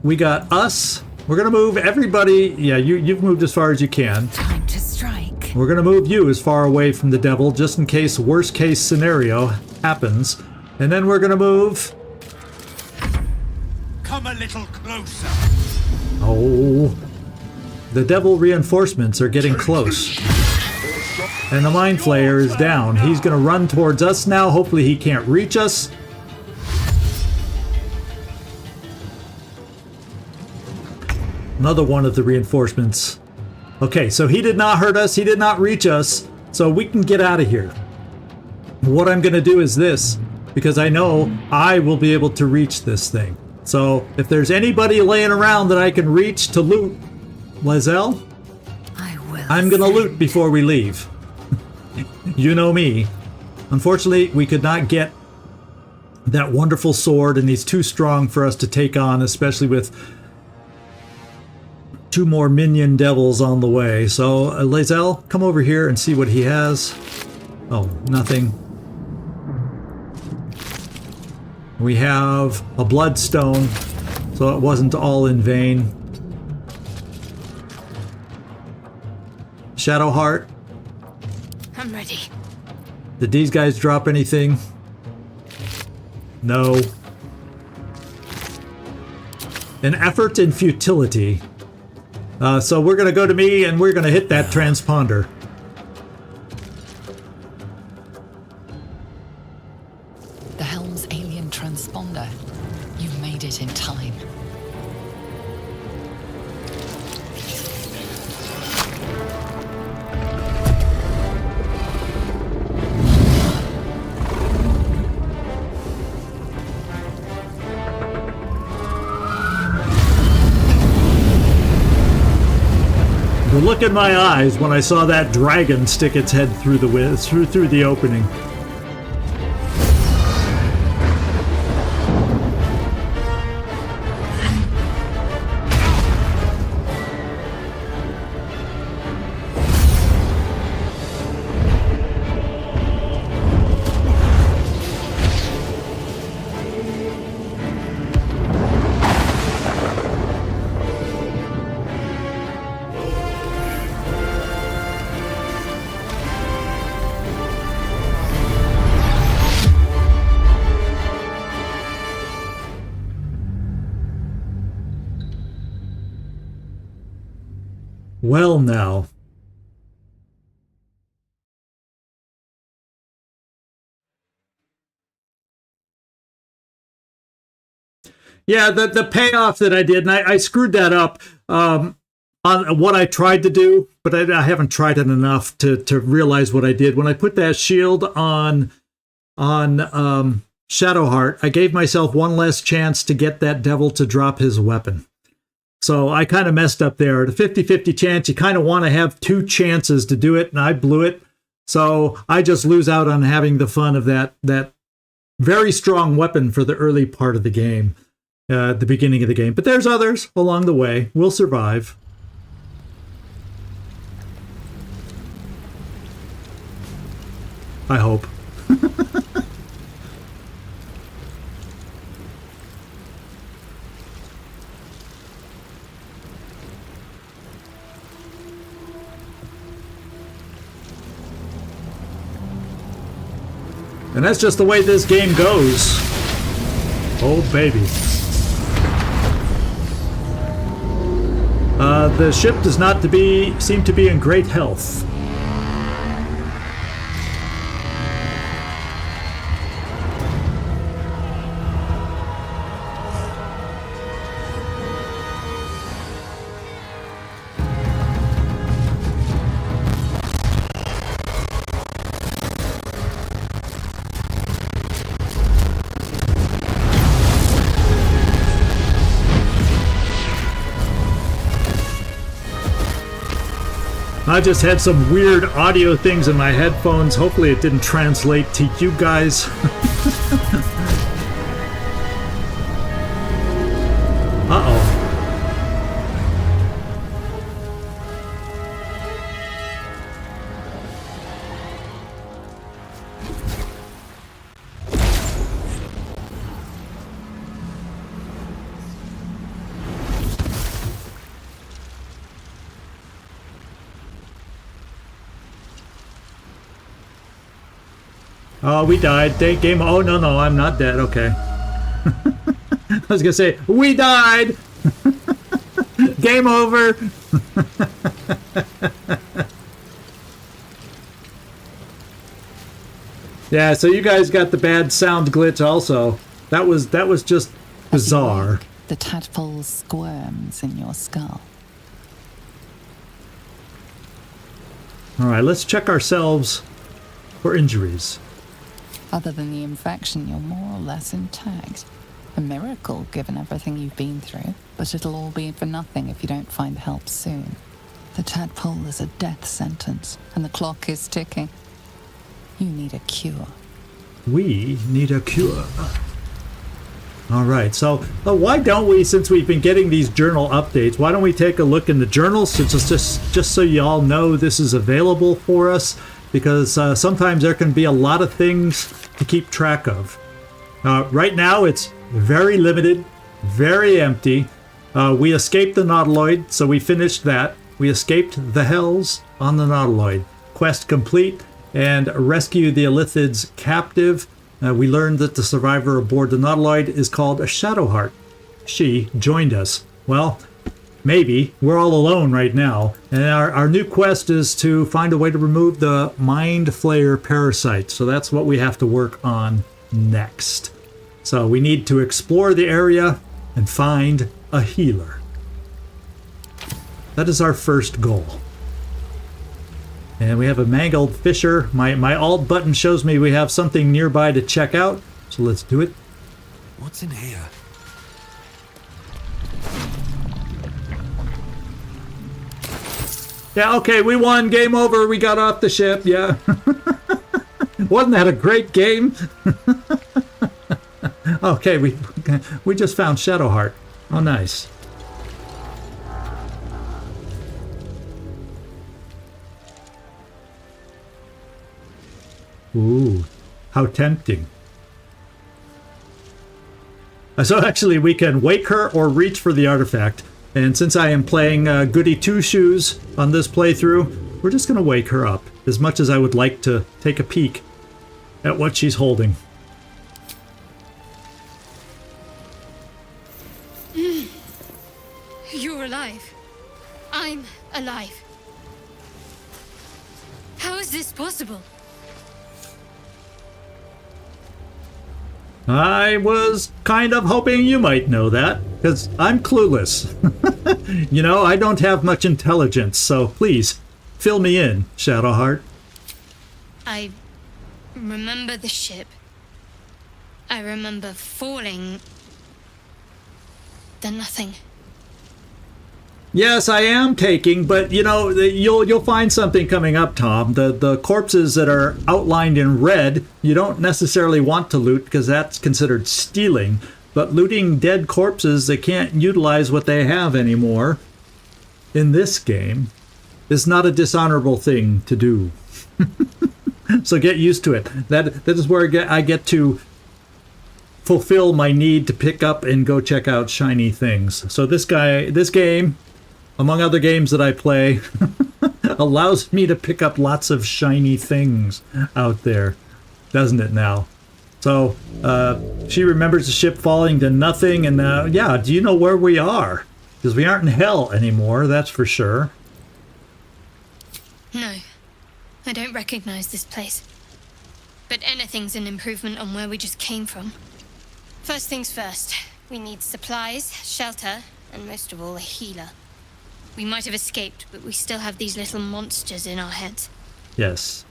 We got us. We're gonna move everybody. Yeah, you've moved as far as you can. Time to strike. We're gonna move you as far away from the devil, just in case worst case scenario happens. And then we're gonna move. Come a little closer. Oh, the devil reinforcements are getting close. And the Mind Flayer is down. He's going to run towards us now. Hopefully he can't reach us. Another one of the reinforcements. Okay, so he did not hurt us. He did not reach us. So we can get out of here. What I'm going to do is this, because I know I will be able to reach this thing. So if there's anybody laying around that I can reach to loot, Lae'zel, I'm going to loot before we leave. You know me. Unfortunately, we could not get that wonderful sword, and he's too strong for us to take on, especially with 2 more minion devils on the way. So, Lae'zel, come over here and see what he has. Oh, nothing. We have a bloodstone, so it wasn't all in vain. Shadowheart. I'm ready. Did these guys drop anything? No. An effort in futility. So we're going to go to me and we're going to hit that transponder. The Helm's alien transponder. You made it in time. The look in my eyes when I saw that dragon stick its head through the opening. Well, now. Yeah, the payoff that I did, and I screwed that up on what I tried to do, but I haven't tried it enough to realize what I did. When I put that shield on Shadowheart, I gave myself one less chance to get that devil to drop his weapon. So I kind of messed up there. The 50-50 chance, you kind of want to have 2 chances to do it, and I blew it. So I just lose out on having the fun of that very strong weapon for the early part of the game, the beginning of the game. But there's others along the way. We'll survive. I hope. And that's just the way this game goes. Oh, baby. The ship does not seem to be in great health. I just had some weird audio things in my headphones. Hopefully it didn't translate to you guys. Uh-oh. Oh, we died. Game. Oh, no, I'm not dead. Okay. I was going to say, we died. Game over. Yeah, so you guys got the bad sound glitch also. That was just bizarre. The tadpole squirms in your skull. All right, let's check ourselves for injuries. Other than the infection, you're more or less intact. A miracle, given everything you've been through, but it'll all be for nothing if you don't find help soon. The tadpole is a death sentence, and the clock is ticking. You need a cure. We need a cure. All right, so why don't we, since we've been getting these journal updates, why don't we take a look in the journals, just so you all know this is available for us? Because sometimes there can be a lot of things to keep track of. Right now, it's very limited, very empty. We escaped the Nautiloid, so we finished that. We escaped the Hells on the Nautiloid. Quest complete, and rescue the Illithids captive. We learned that the survivor aboard the Nautiloid is called a Shadowheart. She joined us. Well, maybe. We're all alone right now. And our new quest is to find a way to remove the Mind Flayer parasite. So that's what we have to work on next. So we need to explore the area and find a healer. That is our first goal. And we have a mangled fisher. My alt button shows me we have something nearby to check out. So let's do it. What's in here? Yeah, okay, we won. Game over. We got off the ship. Yeah. Wasn't that a great game? Okay, we just found Shadowheart. Oh, nice. Ooh, how tempting. So actually, we can wake her or reach for the artifact. And since I am playing Goody Two-Shoes on this playthrough, we're just going to wake her up, as much as I would like to take a peek at what she's holding. You're alive. I'm alive. How is this possible? I was kind of hoping you might know that, because I'm clueless. You know, I don't have much intelligence, so please, fill me in, Shadowheart. I remember the ship. I remember falling. Then nothing. Yes, I am taking, but you know, you'll find something coming up, Tom. The corpses that are outlined in red, you don't necessarily want to loot because that's considered stealing. But looting dead corpses that can't utilize what they have anymore in this game is not a dishonorable thing to do. So get used to it. That is where I get to fulfill my need to pick up and go check out shiny things. So this game, among other games that I play, allows me to pick up lots of shiny things out there, doesn't it now? So she remembers the ship falling to nothing, and yeah, do you know where we are? Because we aren't in hell anymore, that's for sure. No, I don't recognize this place. But anything's an improvement on where we just came from. First things first, we need supplies, shelter, and most of all, a healer. We might have escaped, but we still have these little monsters in our heads. Yes.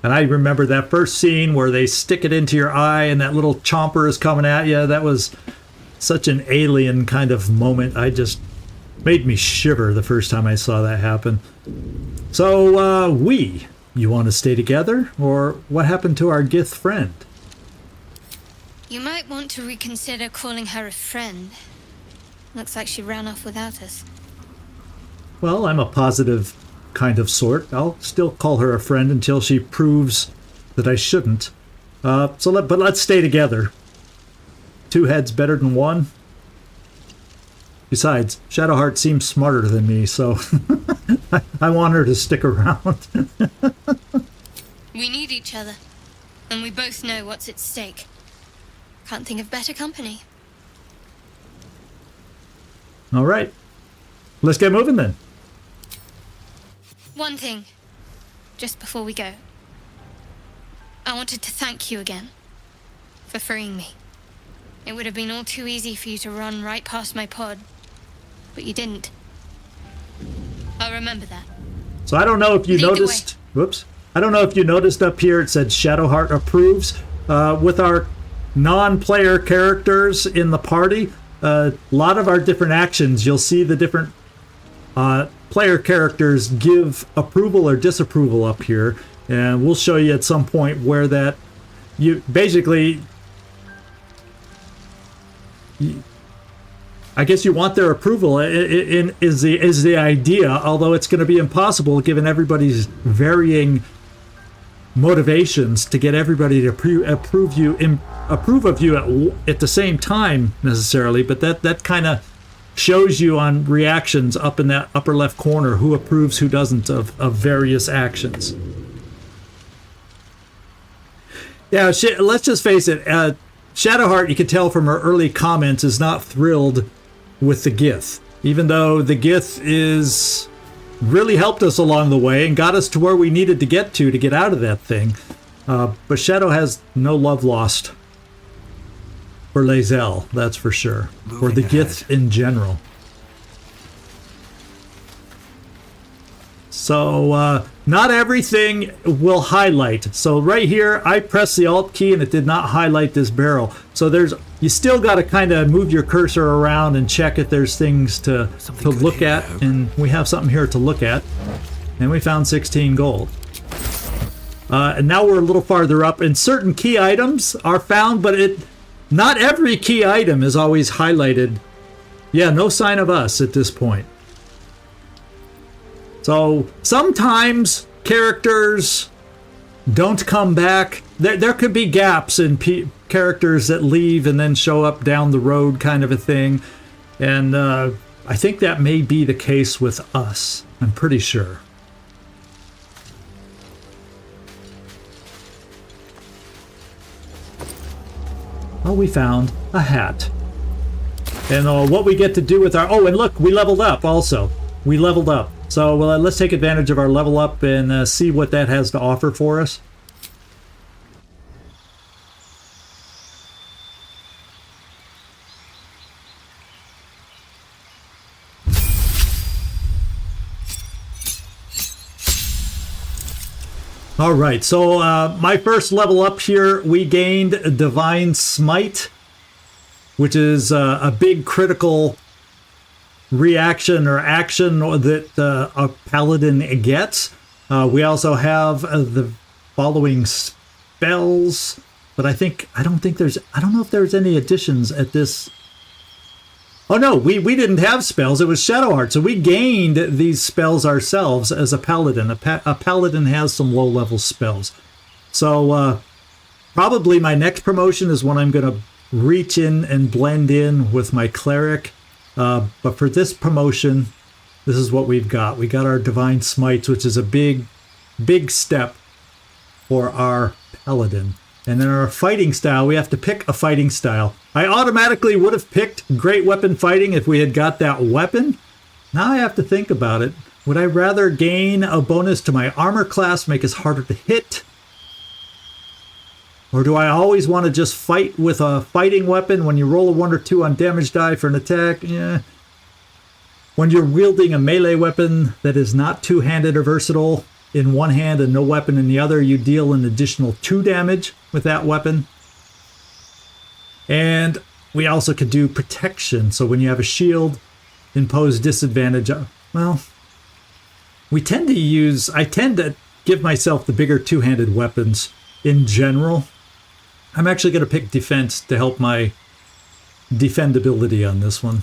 And I remember that first scene where they stick it into your eye and that little chomper is coming at you. That was such an alien kind of moment. I just made me shiver the first time I saw that happen. So, you want to stay together? Or what happened to our Gith friend? You might want to reconsider calling her a friend. Looks like she ran off without us. Well, I'm a positive kind of sort. I'll still call her a friend until she proves that I shouldn't. But let's stay together. Two heads better than one. Besides, Shadowheart seems smarter than me, so I want her to stick around. We need each other, and we both know what's at stake. Can't think of better company. All right. Let's get moving then. One thing, just before we go. I wanted to thank you again for freeing me. It would have been all too easy for you to run right past my pod, but you didn't. I'll remember that. So I don't know if you noticed. Whoops. I don't know if you noticed up here it said Shadowheart approves. With our non-player characters in the party, a lot of our different actions, you'll see the different player characters give approval or disapproval up here, and we'll show you at some point where that you basically I guess you want their approval is the idea, although it's going to be impossible given everybody's varying motivations to get everybody to approve of you at the same time necessarily, but that kind of shows you on reactions up in that upper left corner who approves, who doesn't of various actions. Yeah, let's just face it, Shadowheart, you can tell from her early comments, is not thrilled with the Gith, even though the Gith is really helped us along the way and got us to where we needed to get out of that thing. But Shadow has no love lost for Lae'zel, that's for sure. Or the Gith in general. So, not everything will highlight. So right here, I pressed the Alt key and it did not highlight this barrel. So you still got to kind of move your cursor around and check if there's things to look at. And we have something here to look at. And we found 16 gold. And now we're a little farther up, and certain key items are found, but not every key item is always highlighted. Yeah, no sign of us at this point. So sometimes characters don't come back. There could be gaps in characters that leave and then show up down the road, kind of a thing. And I think that may be the case with us. I'm pretty sure. Oh, we found a hat. And what we get to do with our... Oh, and look, we leveled up also. We leveled up. So let's take advantage of our level up and see what that has to offer for us. All right, so my first level up here, we gained Divine Smite, which is a big critical reaction or action that a paladin gets. We also have the following spells, but I don't know if there's any additions at this. Oh no, we didn't have spells. It was Shadow Heart, so we gained these spells ourselves as a paladin. A paladin has some low-level spells. So probably my next promotion is when I'm going to reach in and blend in with my cleric. But for this promotion, this is what we've got. We got our Divine Smites, which is a big step for our paladin. And then our fighting style, we have to pick a fighting style. I automatically would have picked Great Weapon Fighting if we had got that weapon. Now I have to think about it. Would I rather gain a bonus to my armor class, make us harder to hit? Or do I always want to just fight with a fighting weapon when you roll a 1 or 2 on damage die for an attack? Yeah. When you're wielding a melee weapon that is not two-handed or versatile, in one hand and no weapon in the other, you deal an additional 2 damage with that weapon. And we also could do protection. So when you have a shield, impose disadvantage. Well, I tend to give myself the bigger two-handed weapons in general. I'm actually going to pick defense to help my defendability on this one.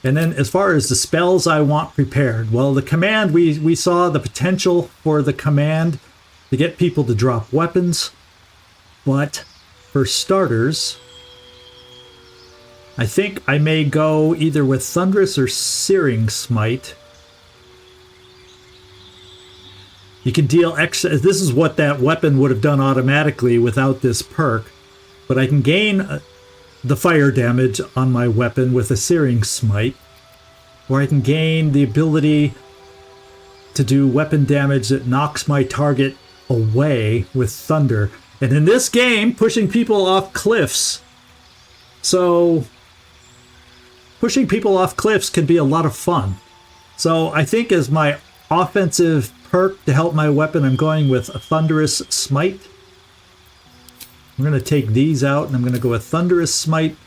And then as far as the spells I want prepared, well, the command, we saw the potential for the command to get people to drop weapons. But for starters, I think I may go either with Thunderous or Searing Smite. You can deal X. This is what that weapon would have done automatically without this perk. But I can gain the fire damage on my weapon with a Searing Smite, or I can gain the ability to do weapon damage that knocks my target away with Thunder. And in this game, pushing people off cliffs. So pushing people off cliffs can be a lot of fun. So I think as my offensive perk to help my weapon, I'm going with a Thunderous Smite. I'm going to take these out, and I'm going to go with Thunderous Smite.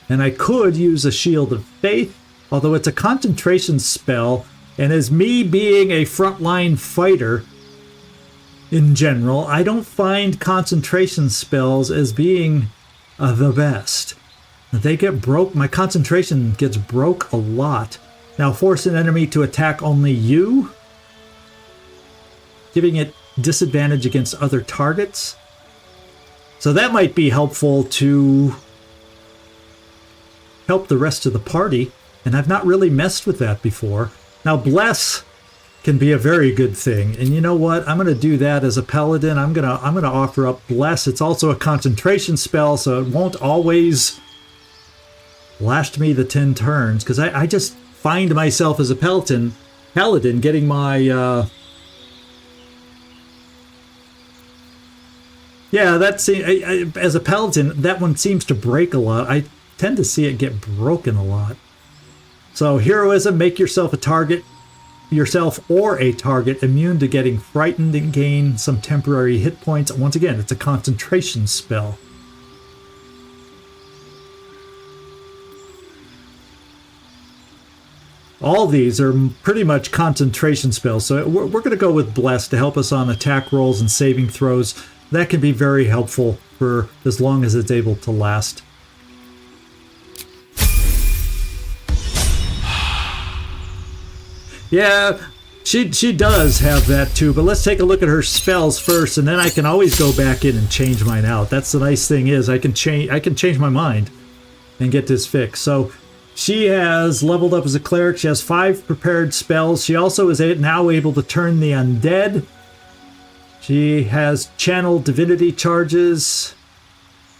And I could use a Shield of Faith, although it's a concentration spell. And as me being a frontline fighter in general, I don't find concentration spells as being the best. They get broke. My concentration gets broke a lot. Now, force an enemy to attack only you, giving it disadvantage against other targets. So that might be helpful to help the rest of the party, and I've not really messed with that before. Now, Bless can be a very good thing, and you know what? I'm going to do that as a paladin. I'm going to offer up Bless. It's also a concentration spell, so it won't always last me the 10 turns, because I just find myself as a paladin getting my yeah, that's as a paladin, that one seems to break a lot. I tend to see it get broken a lot. So heroism, make yourself or a target immune to getting frightened and gain some temporary hit points. Once again, it's a concentration spell. All these are pretty much concentration spells, so we're going to go with Bless to help us on attack rolls and saving throws. That can be very helpful for as long as it's able to last. Yeah, she does have that too, but let's take a look at her spells first, and then I can always go back in and change mine out. That's the nice thing is I can change my mind and get this fixed. So she has leveled up as a cleric. She has 5 prepared spells. She also is now able to turn the undead. She has channeled divinity charges.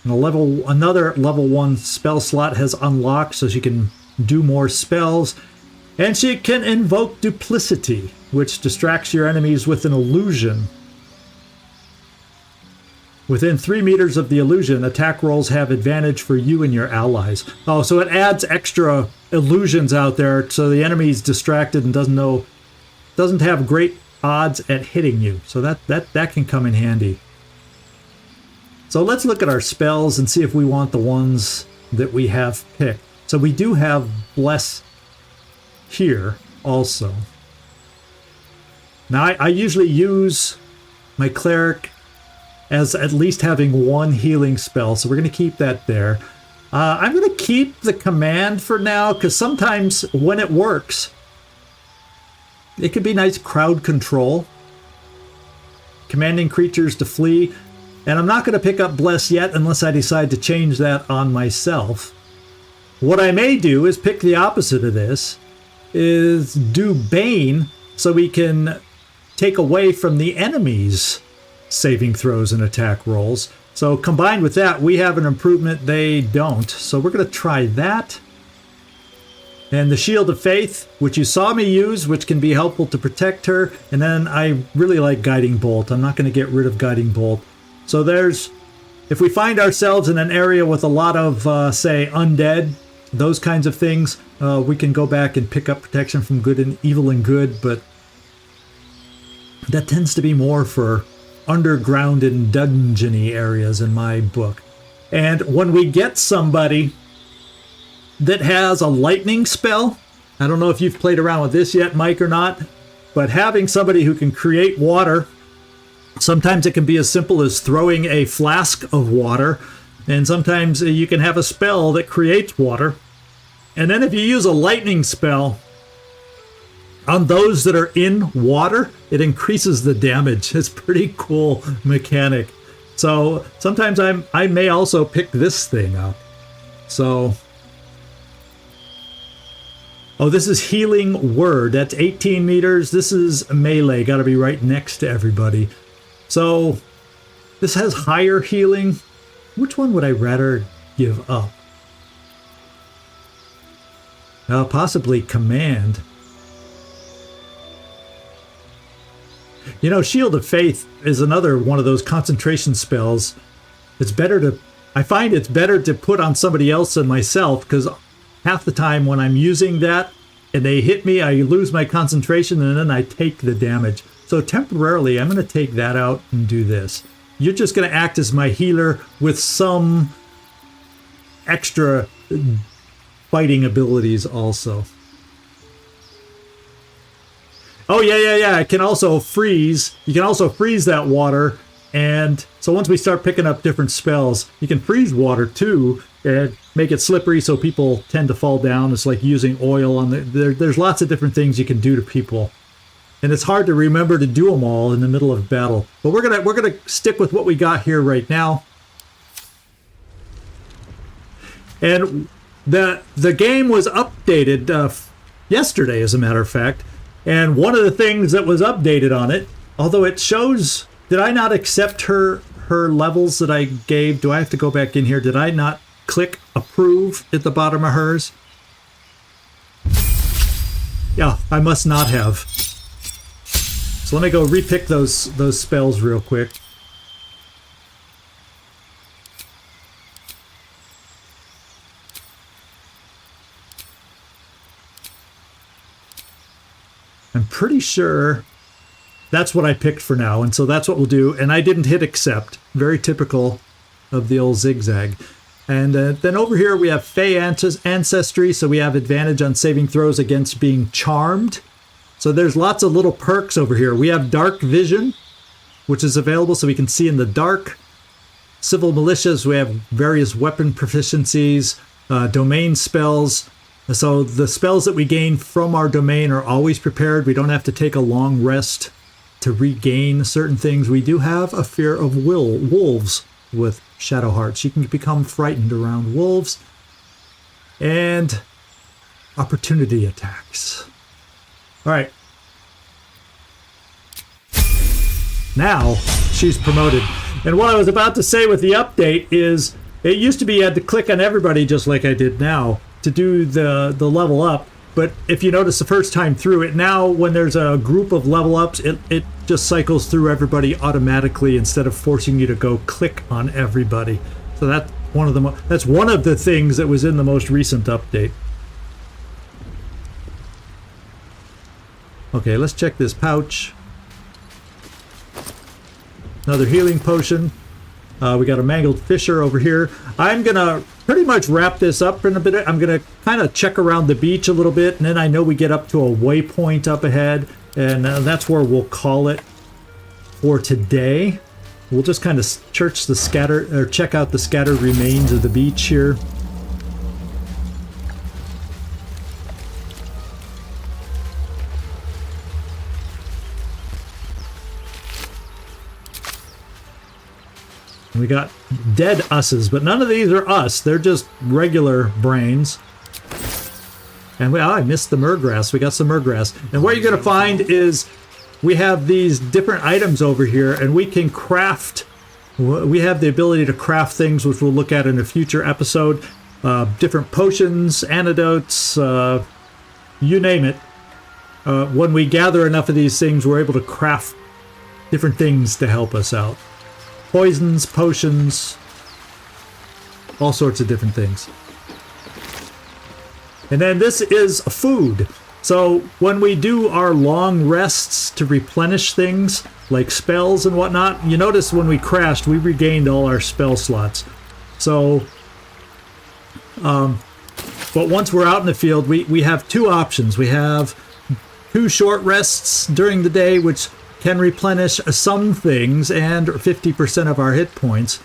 And another level 1 spell slot has unlocked, so she can do more spells. And she can invoke duplicity, which distracts your enemies with an illusion. Within 3 meters of the illusion, attack rolls have advantage for you and your allies. Oh, so it adds extra illusions out there, so the enemy's distracted and doesn't have great odds at hitting you. So that can come in handy. So let's look at our spells and see if we want the ones that we have picked. So we do have bless here also. Now I usually use my cleric as at least having one healing spell, so we're going to keep that there. I'm going to keep the command for now, because sometimes when it works, it could be nice crowd control. Commanding creatures to flee. And I'm not going to pick up Bless yet unless I decide to change that on myself. What I may do is pick the opposite of this, is do Bane, so we can take away from the enemy's saving throws and attack rolls. So combined with that, we have an improvement they don't. So we're going to try that. And the Shield of Faith, which you saw me use, which can be helpful to protect her. And then I really like Guiding Bolt. I'm not going to get rid of Guiding Bolt. So there's, if we find ourselves in an area with a lot of, say, undead, those kinds of things, we can go back and pick up protection from good and evil and good. But that tends to be more for underground and dungeony areas in my book. And when we get somebody that has a lightning spell, I don't know if you've played around with this yet, Mike, or not, but having somebody who can create water, sometimes it can be as simple as throwing a flask of water, and sometimes you can have a spell that creates water. And then if you use a lightning spell on those that are in water, it increases the damage. It's pretty cool mechanic. So sometimes I may also pick this thing up. So, oh, this is Healing Word. That's 18 meters. This is melee. Got to be right next to everybody. So this has higher healing. Which one would I rather give up? Possibly Command. You know, Shield of Faith is another one of those concentration spells. It's better to, I find it's better to put on somebody else than myself, because half the time when I'm using that and they hit me, I lose my concentration and then I take the damage. So temporarily, I'm going to take that out and do this. You're just going to act as my healer with some extra fighting abilities also. Oh, yeah. It can also freeze. You can also freeze that water. And so once we start picking up different spells, you can freeze water too and make it slippery so people tend to fall down. It's like using oil on there's lots of different things you can do to people. And it's hard to remember to do them all in the middle of battle. But we're gonna stick with what we got here right now. And the game was updated yesterday, as a matter of fact. And one of the things that was updated on it, although it shows, did I not accept her levels that I gave? Do I have to go back in here? Did I not click approve at the bottom of hers? Yeah, I must not have. So let me go repick those spells real quick. I'm pretty sure that's what I picked for now, and so that's what we'll do. And I didn't hit accept. Very typical of the old ZigZag. And then over here we have Fey Ancestry, so we have advantage on saving throws against being charmed. So there's lots of little perks over here. We have Dark Vision, which is available so we can see in the dark. Civil Militias, we have various weapon proficiencies, domain spells. So the spells that we gain from our domain are always prepared. We don't have to take a long rest to regain certain things. We do have a fear of wolves with Shadow Hearts. You can become frightened around wolves. And opportunity attacks. All right. Now she's promoted. And what I was about to say with the update is it used to be you had to click on everybody just like I did now to do the level up. But if you notice the first time through it, now when there's a group of level ups, it just cycles through everybody automatically instead of forcing you to go click on everybody. So that's one of the things that was in the most recent update. Okay, let's check this pouch. Another healing potion. We got a mangled fisher over here. I'm gonna pretty much wrap this up in a bit. I'm going to kind of check around the beach a little bit, and then I know we get up to a waypoint up ahead, and that's where we'll call it for today. We'll just kind of check out the scattered remains of the beach here. We got dead usses, but none of these are us. They're just regular brains. And I missed the murgrass. We got some murgrass. And what you're going to find is we have these different items over here, and we can craft. We have the ability to craft things, which we'll look at in a future episode. Different potions, antidotes, you name it. When we gather enough of these things, we're able to craft different things to help us out. Poisons, potions, all sorts of different things. And then this is food. So when we do our long rests to replenish things, like spells and whatnot, you notice when we crashed, we regained all our spell slots. So, but once we're out in the field, we have two options. We have 2 short rests during the day, which can replenish some things and 50% of our hit points.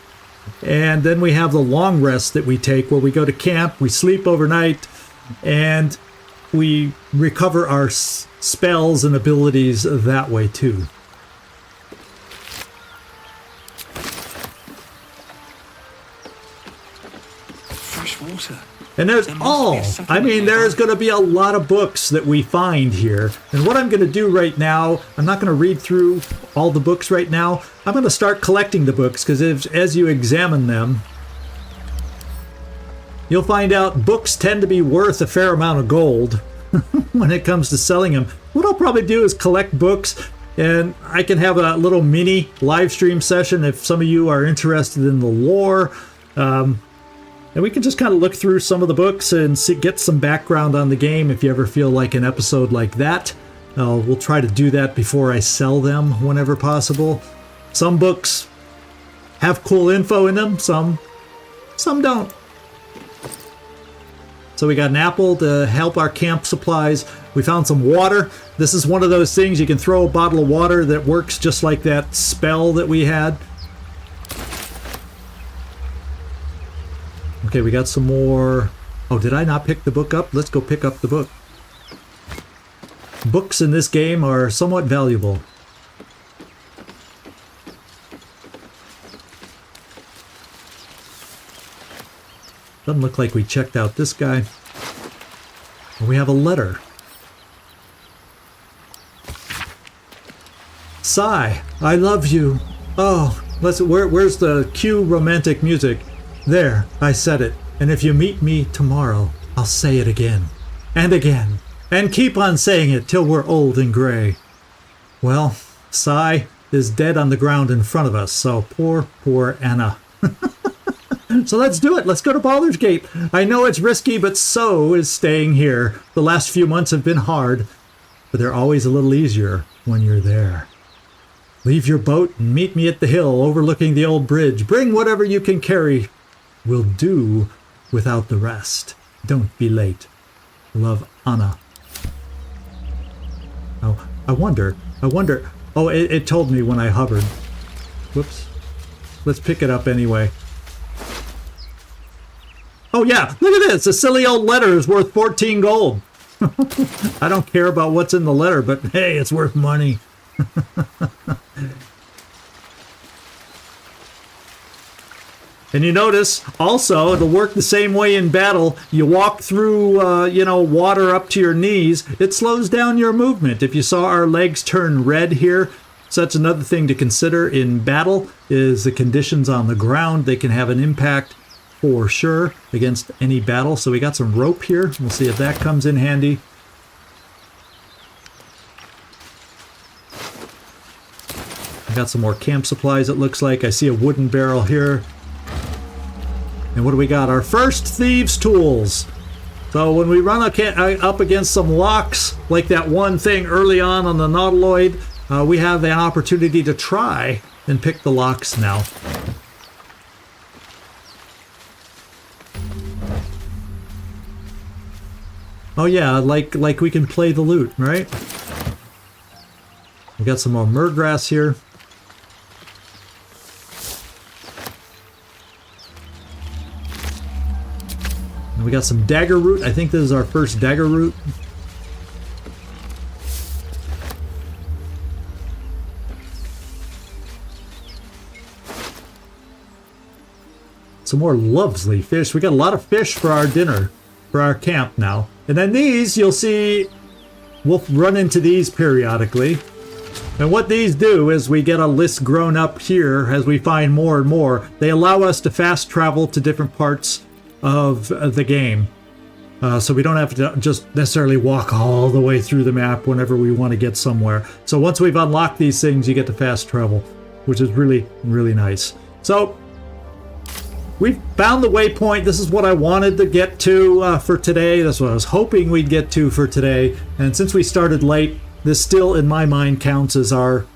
And then we have the long rest that we take where we go to camp, we sleep overnight, and we recover our spells and abilities that way too. Fresh water. And there's there's going to be a lot of books that we find here. And what I'm going to do right now, I'm not going to read through all the books right now. I'm going to start collecting the books, because as you examine them, you'll find out books tend to be worth a fair amount of gold when it comes to selling them. What I'll probably do is collect books, and I can have a little mini live stream session if some of you are interested in the lore. And we can just kind of look through some of the books and get some background on the game if you ever feel like an episode like that. We'll try to do that before I sell them whenever possible. Some books have cool info in them, some don't. So we got an apple to help our camp supplies. We found some water. This is one of those things you can throw a bottle of water that works just like that spell that we had. Okay, we got some more. Oh, did I not pick the book up? Let's go pick up the book. Books in this game are somewhat valuable. Doesn't look like we checked out this guy. We have a letter. Sigh, I love you. Oh, where's the cue romantic music? There, I said it, and if you meet me tomorrow, I'll say it again, and keep on saying it till we're old and gray. Well, Sai is dead on the ground in front of us, so poor Anna. So let's do it. Let's go to Baldur's Gate. I know it's risky, but so is staying here. The last few months have been hard, but they're always a little easier when you're there. Leave your boat and meet me at the hill overlooking the old bridge. Bring whatever you can carry. We'll do without the rest. Don't be late. Love, Anna. Oh, I wonder. Oh, it told me when I hovered. Whoops. Let's pick it up anyway. Oh yeah, look at this. A silly old letter is worth 14 gold. I don't care about what's in the letter, but hey, it's worth money. And you notice also it'll work the same way in battle. You walk through, water up to your knees. It slows down your movement. If you saw our legs turn red here, so that's another thing to consider in battle is the conditions on the ground. They can have an impact for sure against any battle. So we got some rope here. We'll see if that comes in handy. I got some more camp supplies, it looks like. I see a wooden barrel here. And what do we got? Our first thieves' tools. So when we run up against some locks, like that one thing early on the Nautiloid, we have an opportunity to try and pick the locks now. Oh yeah, like we can play the loot, right? We got some more murgrass here. And we got some dagger root. I think this is our first dagger root. Some more lovely fish. We got a lot of fish for our dinner, for our camp now. And then these, you'll see, we'll run into these periodically. And what these do is we get a list grown up here as we find more and more. They allow us to fast travel to different parts of the game. So we don't have to just necessarily walk all the way through the map whenever we want to get somewhere. So once we've unlocked these things, you get to fast travel, which is really, really nice. So we've found the waypoint. This is what I wanted to get to for today. That's what I was hoping we'd get to for today. And since we started late, this still, in my mind, counts as our,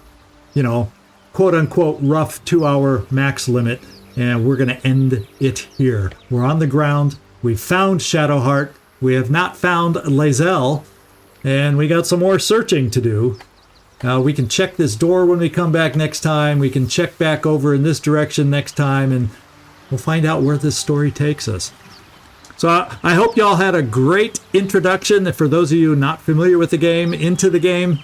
you know, quote-unquote rough 2-hour max limit. And we're going to end it here. We're on the ground. We found Shadowheart. We have not found Lae'zel. And we got some more searching to do. We can check this door when we come back next time. We can check back over in this direction next time. And we'll find out where this story takes us. So I hope y'all had a great introduction, for those of you not familiar with the game, into the game.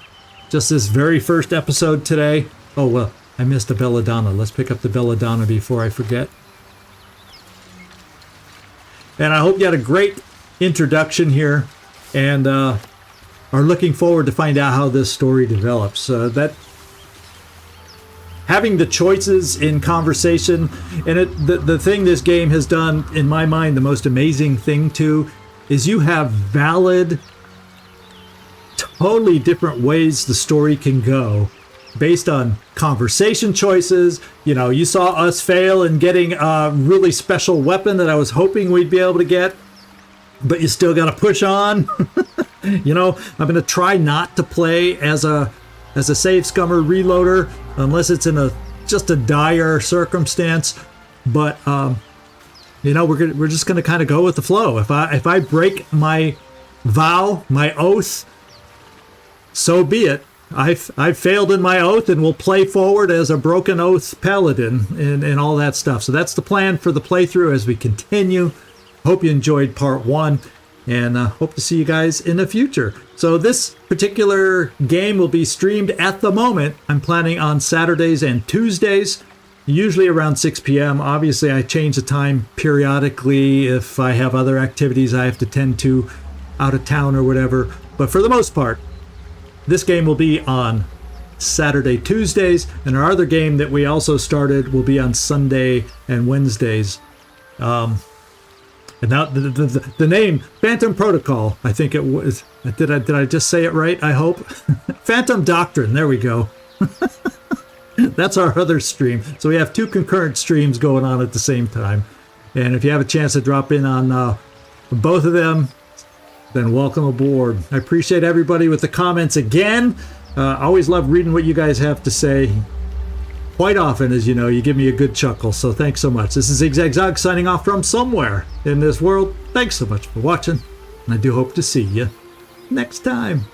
Just this very first episode today. Oh, well, I missed a belladonna. Let's pick up the belladonna before I forget. And I hope you had a great introduction here and are looking forward to find out how this story develops. Having the choices in conversation, and the thing this game has done, in my mind, the most amazing thing too, is you have valid, totally different ways the story can go based on conversation choices. You know, you saw us fail in getting a really special weapon that I was hoping we'd be able to get, but you still got to push on. You know, I'm going to try not to play as a save scummer reloader unless it's in just a dire circumstance. But you know, we're just going to kind of go with the flow. If I break my vow, my oath, so be it. I've failed in my oath, and we'll play forward as a broken oath paladin and all that stuff. So that's the plan for the playthrough as we continue. Hope you enjoyed part 1, and hope to see you guys in the future. So this particular game will be streamed at the moment. I'm planning on Saturdays and Tuesdays, usually around 6 p.m. Obviously, I change the time periodically if I have other activities I have to tend to out of town or whatever. But for the most part, this game will be on Saturday, Tuesdays, and our other game that we also started will be on Sunday and Wednesdays. And now the name Phantom Protocol, I think it was. Did I just say it right? I hope. Phantom Doctrine. There we go. That's our other stream. So we have 2 concurrent streams going on at the same time. And if you have a chance to drop in on both of them, then welcome aboard. I appreciate everybody with the comments again. I always love reading what you guys have to say. Quite often, as you know, you give me a good chuckle, so thanks so much. This is ZigZag signing off from somewhere in this world. Thanks so much for watching, and I do hope to see you next time.